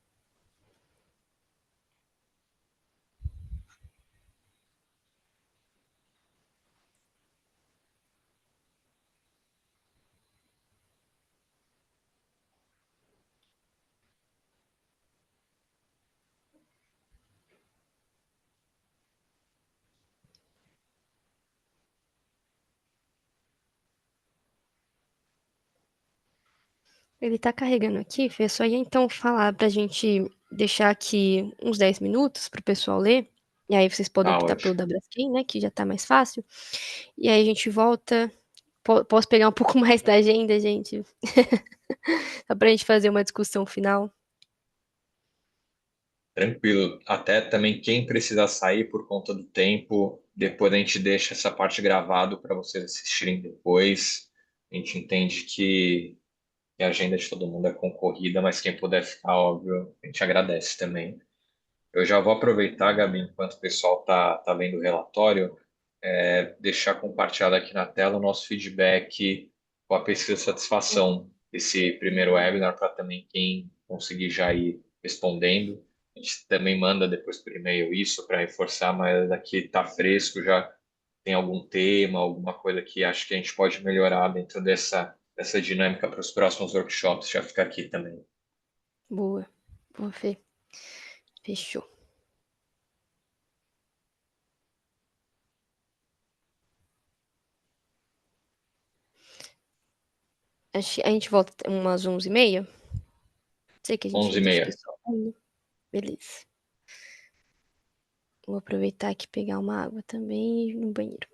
Ele tá carregando aqui, Fê, só ia então falar pra gente deixar aqui uns 10 minutos pro pessoal ler, e aí vocês podem Tá optar pelo ótimo. da Braskem, né, que já tá mais fácil, e aí a gente volta. Posso pegar um pouco mais da agenda, gente? Só pra gente fazer uma discussão final. Tranquilo. Até também quem precisar sair por conta do tempo, depois a gente deixa essa parte gravado para vocês assistirem depois. A gente entende que a agenda de todo mundo é concorrida, mas quem puder ficar, óbvio, a gente agradece também. Eu já vou aproveitar, Gabi, enquanto o pessoal tá vendo o relatório, deixar compartilhado aqui na tela o nosso feedback com a pesquisa de satisfação desse primeiro webinar, para também quem conseguir já ir respondendo. A gente também manda depois por e-mail isso para reforçar, mas aqui está fresco, já tem algum tema, alguma coisa que acho que a gente pode melhorar dentro dessa dinâmica para os próximos workshops, já fica aqui também. Boa. Boa, Fê. Fechou. A gente volta umas 11h30. Sei que a gente deixa o 11h30. pessoal. Beleza. Vou aproveitar aqui e pegar uma água também e ir no banheiro.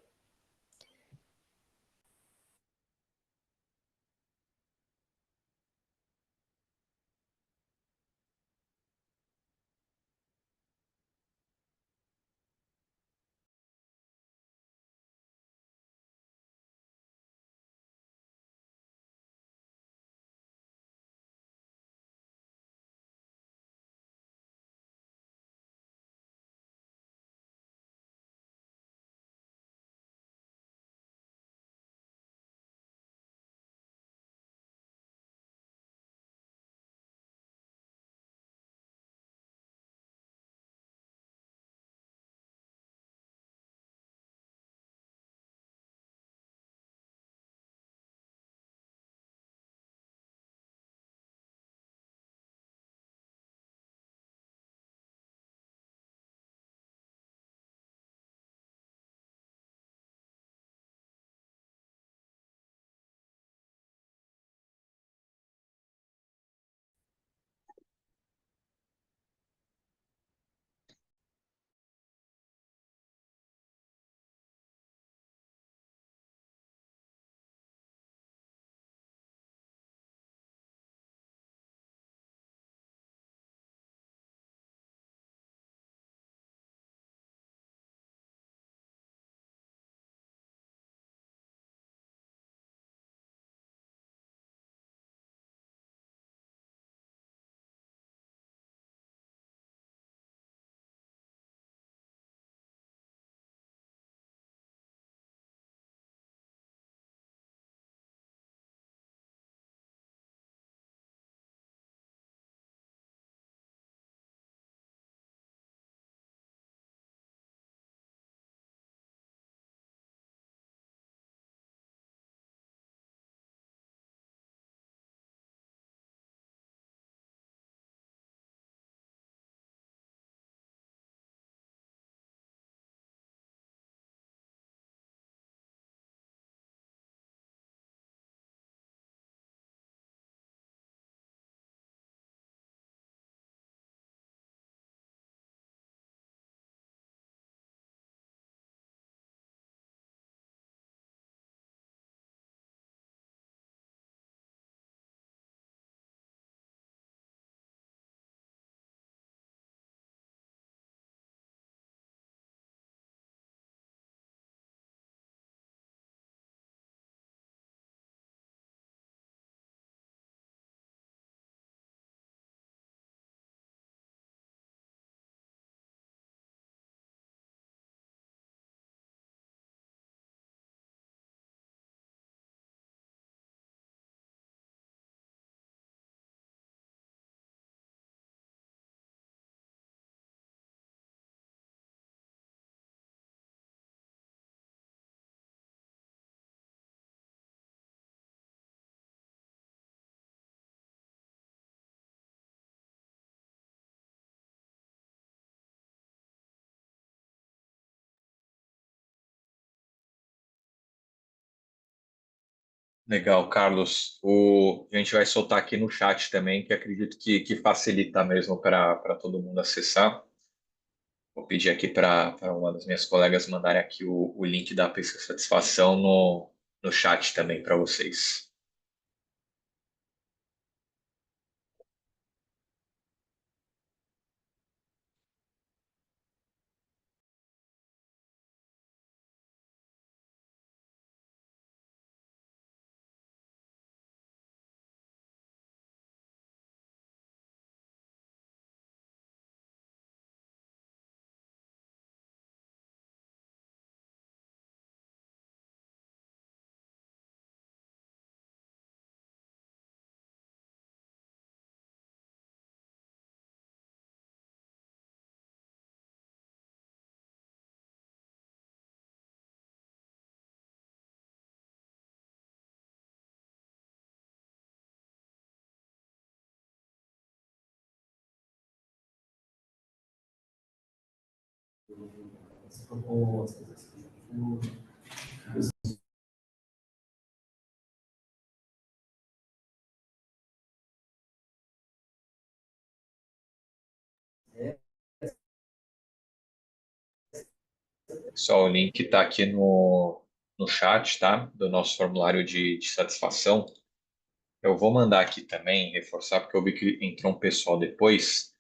Legal, Carlos. A gente vai soltar aqui no chat também, que acredito que facilita mesmo para todo mundo acessar. Vou pedir aqui para uma das minhas colegas mandarem aqui o link da pesquisa de satisfação no chat também para vocês. Pessoal, o link está aqui no chat, tá? Do nosso formulário de satisfação. Eu vou mandar aqui também, reforçar, porque eu vi que entrou um pessoal depois.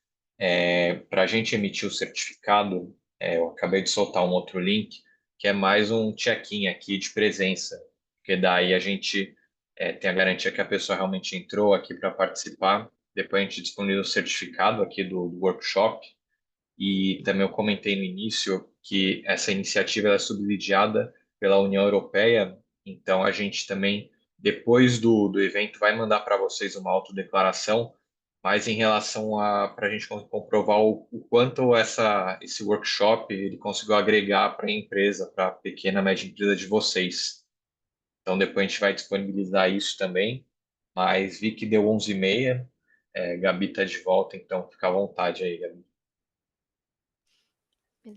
Para a gente emitir o certificado, eu acabei de soltar um outro link, que é mais um check-in aqui de presença, porque daí a gente tem a garantia que a pessoa realmente entrou aqui para participar. Depois a gente disponibiliza o certificado aqui do workshop. E também eu comentei no início que essa iniciativa ela é subsidiada pela União Europeia, então a gente também, depois do evento, vai mandar para vocês uma autodeclaração, mas em relação a para a gente comprovar o quanto esse workshop ele conseguiu agregar para a empresa, para a pequena e média empresa de vocês. Então depois a gente vai disponibilizar isso também, mas vi que deu 11h30, Gabi está de volta, então fica à vontade aí, Gabi.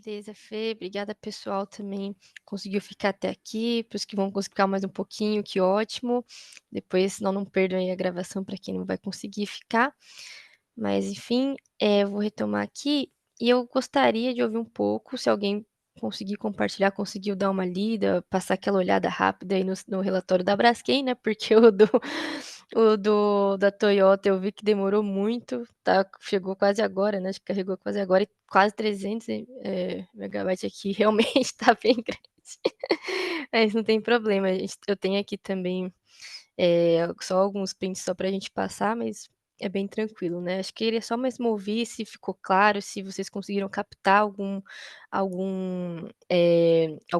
Beleza, Fê. Obrigada, pessoal, também conseguiu ficar até aqui. Para os que vão conseguir ficar mais um pouquinho, que ótimo. Depois, senão não perdam aí a gravação para quem não vai conseguir ficar. Mas, enfim, eu vou retomar aqui. E eu gostaria de ouvir um pouco, se alguém conseguir compartilhar, conseguiu dar uma lida, passar aquela olhada rápida aí no relatório da Braskem, né? Porque da Toyota eu vi que demorou muito, tá? Chegou quase agora, né? Acho que carregou quase agora e quase 300 megabytes aqui, realmente tá bem grande. Mas não tem problema, eu tenho aqui também só alguns prints só pra gente passar, mas é bem tranquilo, né? Acho que ele é só mesmo ouvir se ficou claro, se vocês conseguiram captar algum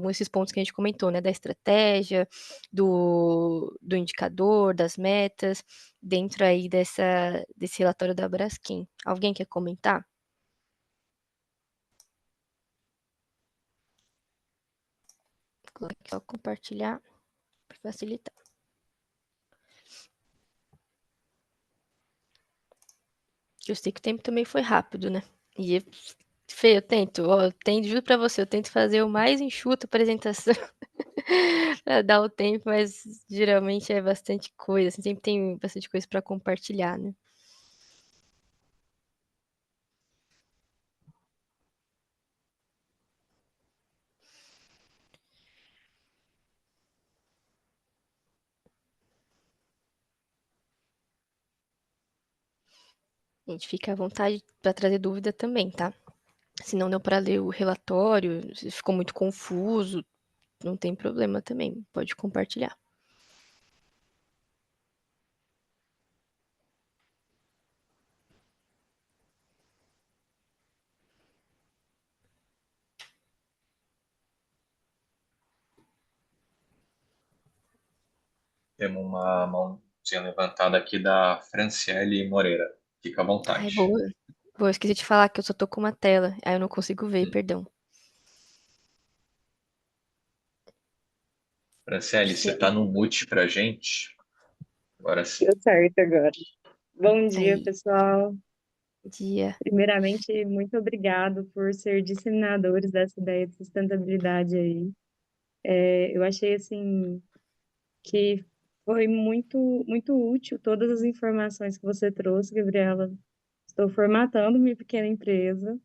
desses pontos que a gente comentou, né? Da estratégia, do indicador, das metas, dentro aí desse relatório da Braskem. Alguém quer comentar? Vou colocar aqui só compartilhar para facilitar. Eu sei que o tempo também foi rápido, né? E, Fê, juro pra você, eu tento fazer o mais enxuto a apresentação pra dar o tempo, mas geralmente é bastante coisa, assim, sempre tem bastante coisa pra compartilhar, né? A gente fica à vontade pra trazer dúvida também, tá? Se não deu pra ler o relatório, se ficou muito confuso, não tem problema também, pode compartilhar. Temos uma mãozinha levantada aqui da Franciele Moreira. Fica à Ai, vontade. boa. Boa, esqueci de falar que eu só tô com uma tela, aí eu não consigo ver, perdão. Franciele, você está no mute para gente? Agora sim. Deu certo agora. Bom dia, Aí, pessoal. dia. Primeiramente, muito obrigado por ser disseminadores dessa ideia de sustentabilidade aí. Eu achei, assim, que foi muito, muito útil todas as informações que você trouxe, Gabriela. Estou formatando minha pequena empresa.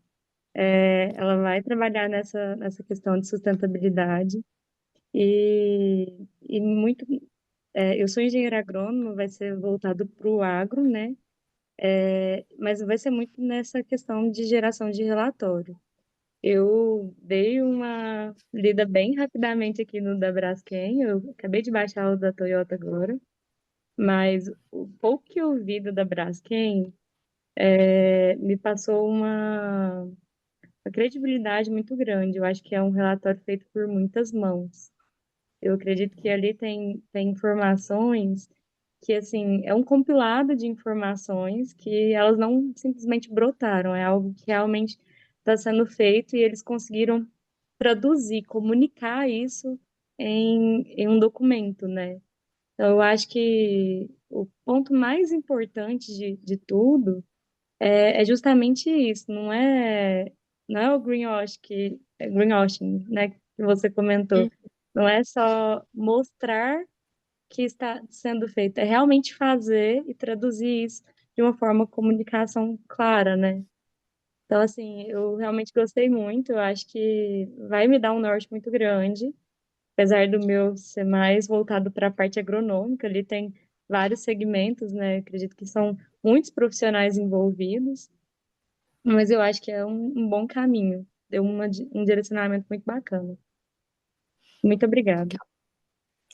Ela vai trabalhar nessa questão de sustentabilidade. E muito. Eu sou engenheira agrônoma, vai ser voltado para o agro, né? Mas vai ser muito nessa questão de geração de relatório. Eu dei uma lida bem rapidamente aqui no da Braskem, eu acabei de baixar o da Toyota agora, mas o pouco que eu vi do da Braskem me passou uma credibilidade muito grande. Eu acho que é um relatório feito por muitas mãos. Eu acredito que ali tem informações que, assim, é um compilado de informações que elas não simplesmente brotaram, é algo que realmente está sendo feito e eles conseguiram traduzir, comunicar isso em um documento, né? Então, eu acho que o ponto mais importante de tudo é justamente isso, não é o greenwashing, né, que você comentou. Hum. Não é só mostrar que está sendo feito, é realmente fazer e traduzir isso de uma forma de comunicação clara, né? Então, assim, eu realmente gostei muito, eu acho que vai me dar um norte muito grande, apesar do meu ser mais voltado para a parte agronômica, ali tem vários segmentos, né? Acredito que são muitos profissionais envolvidos, mas eu acho que é um bom caminho, deu um direcionamento muito bacana. Muito obrigada.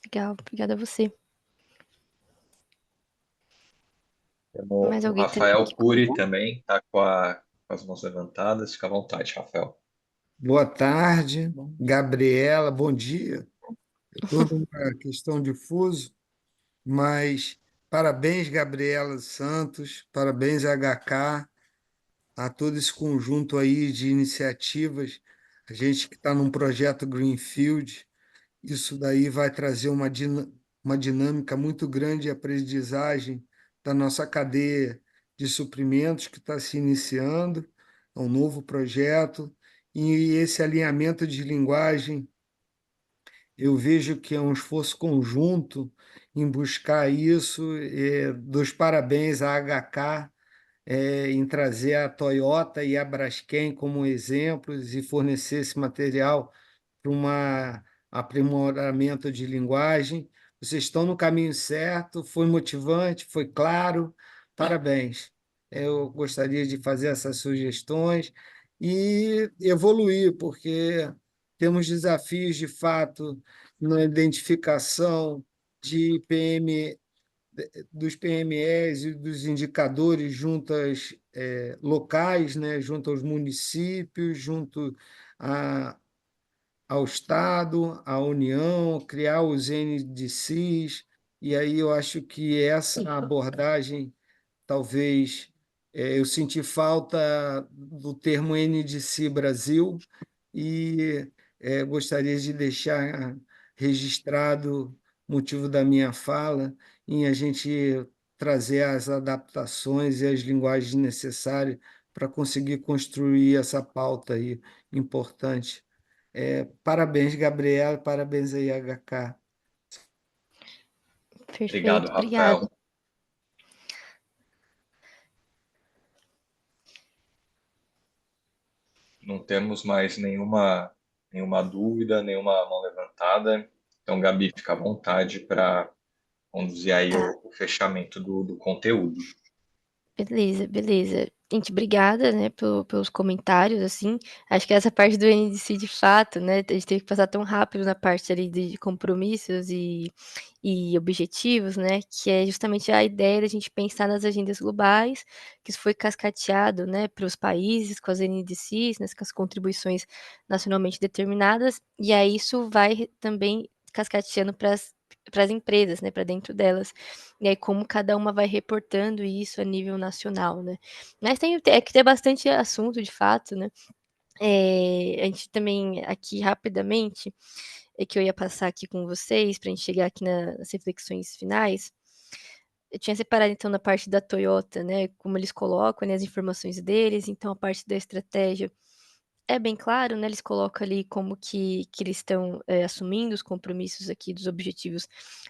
Legal, obrigada a você. Temos Mais o alguém também Rafael que Cury comentar? também, está com as mãos levantadas. Fica à vontade, Rafael. Boa tarde, Gabriela, bom dia. É toda uma questão de fuso, mas parabéns, Gabriela Santos, parabéns, HK, a todo esse conjunto aí de iniciativas. A gente que está num projeto Greenfield, isso daí vai trazer uma dinâmica muito grande de aprendizagem da nossa cadeia de suprimentos que está se iniciando, é um novo projeto, e esse alinhamento de linguagem, eu vejo que é um esforço conjunto em buscar isso. Dos parabéns à HK, em trazer a Toyota e a Braskem como exemplos e fornecer esse material para um aprimoramento de linguagem. Vocês estão no caminho certo, foi motivante, foi claro, parabéns. Eu gostaria de fazer essas sugestões e evoluir, porque temos desafios de fato na identificação de PM, dos PMEs e dos indicadores junto às locais, né, junto aos municípios, junto a, ao Estado, à União, criar os NDCs, e aí eu acho que essa abordagem, talvez, eu senti falta do termo NDC Brasil, e gostaria de deixar registrado o motivo da minha fala, em a gente trazer as adaptações e as linguagens necessárias para conseguir construir essa pauta aí importante. Parabéns, Gabriela, parabéns aí, HK. Obrigado, Perfeito, obrigada. Rafael. Não temos mais nenhuma dúvida, nenhuma mão levantada. Então, Gabi, fica à vontade para conduzir aí Tá, o fechamento do conteúdo. beleza, beleza. Gente, obrigada, né, pelos comentários, assim. Acho que essa parte do NDC, de fato, né, a gente teve que passar tão rápido na parte ali de compromissos e objetivos, né, que é justamente a ideia da gente pensar nas agendas globais, que isso foi cascateado, né, para os países com as NDCs, né, com as contribuições nacionalmente determinadas, e aí isso vai também cascateando para as empresas, né, para dentro delas. E aí como cada uma vai reportando isso a nível nacional, né. Mas é que tem bastante assunto, de fato, né. A gente também, aqui rapidamente, é que eu ia passar aqui com vocês, para a gente chegar aqui nas reflexões finais. Eu tinha separado, então, na parte da Toyota, né, como eles colocam, né, as informações deles, então a parte da estratégia é bem claro, né, eles colocam ali como que eles estão, assumindo os compromissos aqui dos objetivos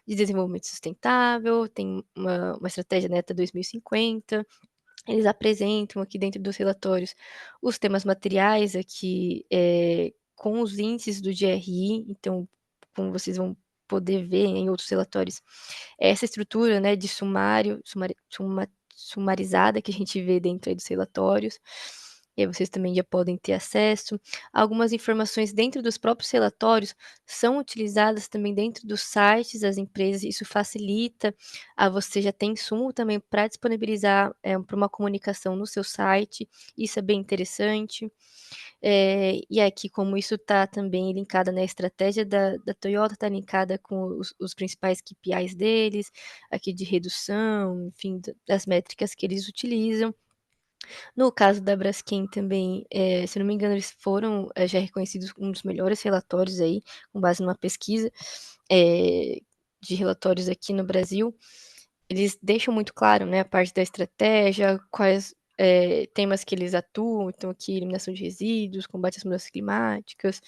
de desenvolvimento sustentável, tem uma estratégia, né, até 2050. Eles apresentam aqui dentro dos relatórios os temas materiais aqui, com os índices do GRI, então, como vocês vão poder ver em outros relatórios, essa estrutura, né, de sumarizada que a gente vê dentro aí dos relatórios, e aí vocês também já podem ter acesso. Algumas informações dentro dos próprios relatórios são utilizadas também dentro dos sites das empresas, isso facilita a você já ter insumo também para disponibilizar, para uma comunicação no seu site, isso é bem interessante. E aqui, como isso está também linkado na estratégia da Toyota, está linkada com os principais KPIs deles, aqui de redução, enfim, das métricas que eles utilizam. No caso da Braskem também, se não me engano, eles foram já reconhecidos um dos melhores relatórios aí, com base numa pesquisa de relatórios aqui no Brasil. Eles deixam muito claro, né, a parte da estratégia, quais temas que eles atuam, então aqui eliminação de resíduos, combate às mudanças climáticas,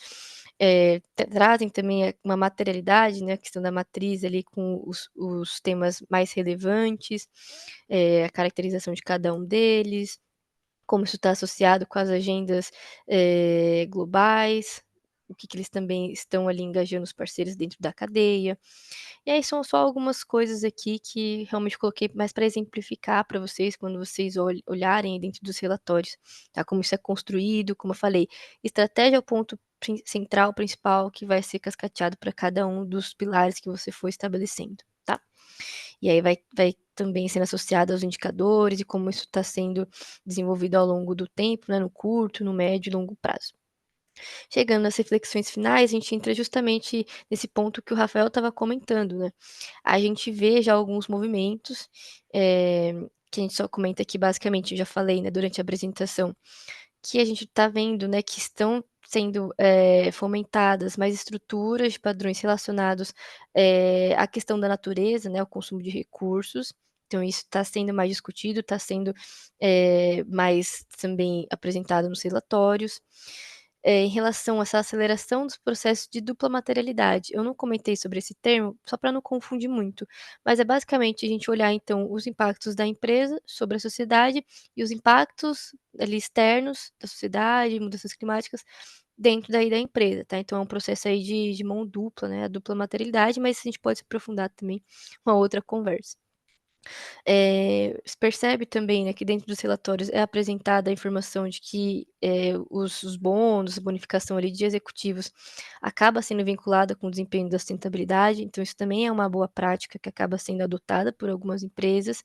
trazem também uma materialidade, né, a questão da matriz ali com os temas mais relevantes, a caracterização de cada um deles. como isso está associado com as agendas globais, o que eles também estão ali engajando os parceiros dentro da cadeia. E aí são só algumas coisas aqui que realmente coloquei mais para exemplificar para vocês, quando vocês olharem dentro dos relatórios, tá? Como isso é construído, como eu falei, estratégia é o ponto central, principal, que vai ser cascateado para cada um dos pilares que você for estabelecendo, tá? E aí vai também sendo associado aos indicadores e como isso está sendo desenvolvido ao longo do tempo, né, no curto, no médio e longo prazo. Chegando nas reflexões finais, a gente entra justamente nesse ponto que o Rafael estava comentando, né? A gente vê já alguns movimentos, que a gente só comenta aqui basicamente, eu já falei, né, durante a apresentação, que a gente está vendo, né, que estão sendo fomentadas mais estruturas de padrões relacionados à questão da natureza, né, ao consumo de recursos. Então, isso está sendo mais discutido, está sendo mais também apresentado nos relatórios. Em relação a essa aceleração dos processos de dupla materialidade, eu não comentei sobre esse termo, só para não confundir muito, mas é basicamente a gente olhar, então, os impactos da empresa sobre a sociedade e os impactos ali externos da sociedade, mudanças climáticas, dentro daí da empresa, tá? Então é um processo aí de mão dupla, né? A dupla materialidade, mas a gente pode se aprofundar também uma outra conversa. Se percebe também, né, que dentro dos relatórios é apresentada a informação de que os bônus, a bonificação ali de executivos acaba sendo vinculada com o desempenho da sustentabilidade, então isso também é uma boa prática que acaba sendo adotada por algumas empresas.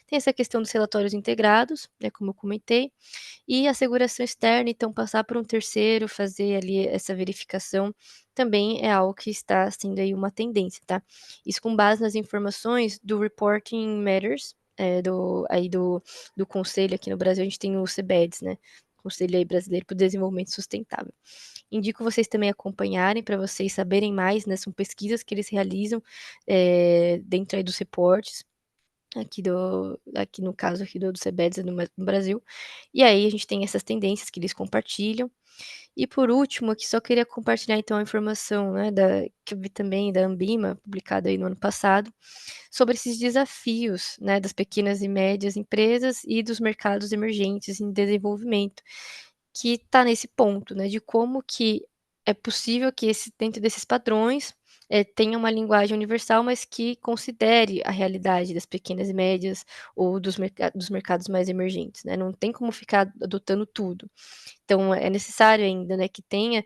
Tem essa questão dos relatórios integrados, né, como eu comentei, e a seguração externa, então passar por um terceiro, fazer ali essa verificação, também é algo que está sendo aí uma tendência, tá? Isso com base nas informações do Reporting Matters, do conselho aqui no Brasil, a gente tem o CBEDS, né? Conselho aí Brasileiro para o Desenvolvimento Sustentável. Indico vocês também acompanharem para vocês saberem mais, né? São pesquisas que eles realizam dentro aí dos reportes, aqui no caso aqui do CBEDS no Brasil. E aí a gente tem essas tendências que eles compartilham. E por último, aqui só queria compartilhar então a informação, né, que eu vi também da Ambima, publicada aí no ano passado, sobre esses desafios, né, das pequenas e médias empresas e dos mercados emergentes em desenvolvimento, que está nesse ponto, né, de como que é possível que dentro desses padrões tenha uma linguagem universal, mas que considere a realidade das pequenas e médias ou dos mercados mais emergentes, né? Não tem como ficar adotando tudo. Então, é necessário ainda, né, que tenha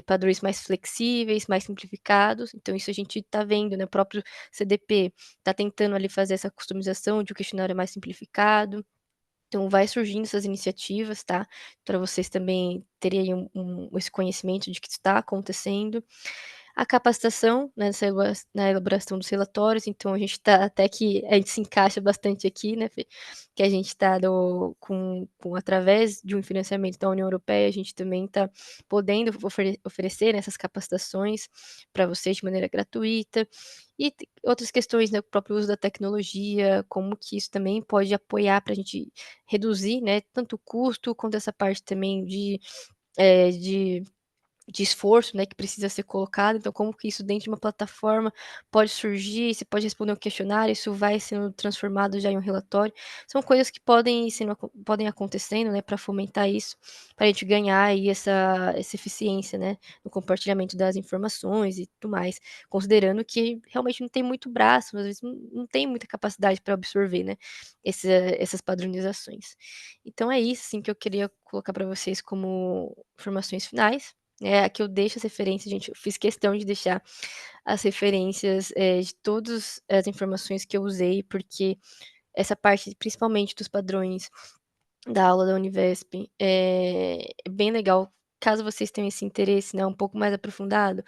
padrões mais flexíveis, mais simplificados. Então, isso a gente está vendo, né? O próprio CDP está tentando ali fazer essa customização de um questionário mais simplificado. Então, vai surgindo essas iniciativas, tá? Para vocês também terem esse conhecimento de que está acontecendo. A capacitação, né, na elaboração dos relatórios, então a gente está até que a gente se encaixa bastante aqui, né, Fê? Que a gente está através de um financiamento da União Europeia, a gente também está podendo oferecer essas capacitações para vocês de maneira gratuita. E outras questões, né, o próprio uso da tecnologia, como que isso também pode apoiar para a gente reduzir, né, tanto o custo quanto essa parte também eh, de de esforço, né, que precisa ser colocado, então como que isso dentro de uma plataforma pode surgir, você pode responder um questionário, isso vai sendo transformado já em um relatório, são coisas que podem acontecendo, né, para fomentar isso, para a gente ganhar aí essa eficiência, né, no compartilhamento das informações e tudo mais, considerando que realmente não tem muito braço, às vezes não tem muita capacidade para absorver, né, essas padronizações. Então é isso, assim, que eu queria colocar para vocês como informações finais. Aqui eu deixo as referências, gente, eu fiz questão de deixar as referências, de todas as informações que eu usei, porque essa parte, principalmente dos padrões da aula da Univesp, é bem legal. Caso vocês tenham esse interesse, né, um pouco mais aprofundado,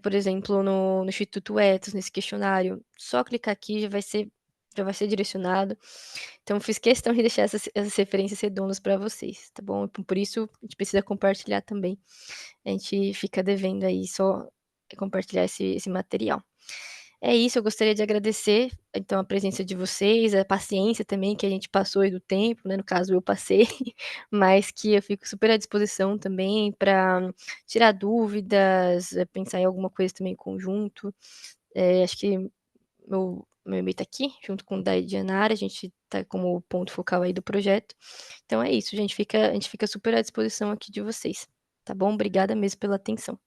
por exemplo, no Instituto Etos, nesse questionário, só clicar aqui já vai ser direcionado. Então, fiz questão de deixar essas referências redondas para vocês, tá bom? Por isso, a gente precisa compartilhar também. A gente fica devendo aí só compartilhar esse material. É isso, eu gostaria de agradecer, então, a presença de vocês, a paciência também que a gente passou aí do tempo, né, no caso eu passei, mas que eu fico super à disposição também para tirar dúvidas, pensar em alguma coisa também em conjunto. Acho que meu e-mail tá aqui, junto com o da Dianara, a gente tá como ponto focal aí do projeto. Então é isso, a gente fica super à disposição aqui de vocês, tá bom? Obrigada mesmo pela atenção.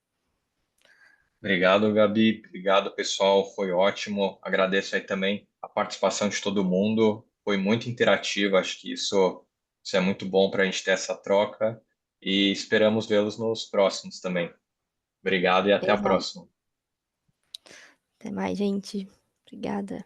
Obrigado, Gabi. Obrigado, pessoal. Foi ótimo. Agradeço aí também a participação de todo mundo. Foi muito interativo. Acho que isso é muito bom para a gente ter essa troca. E esperamos vê-los nos próximos também. Obrigado e até a Exato. próxima. Até mais, gente. Obrigada.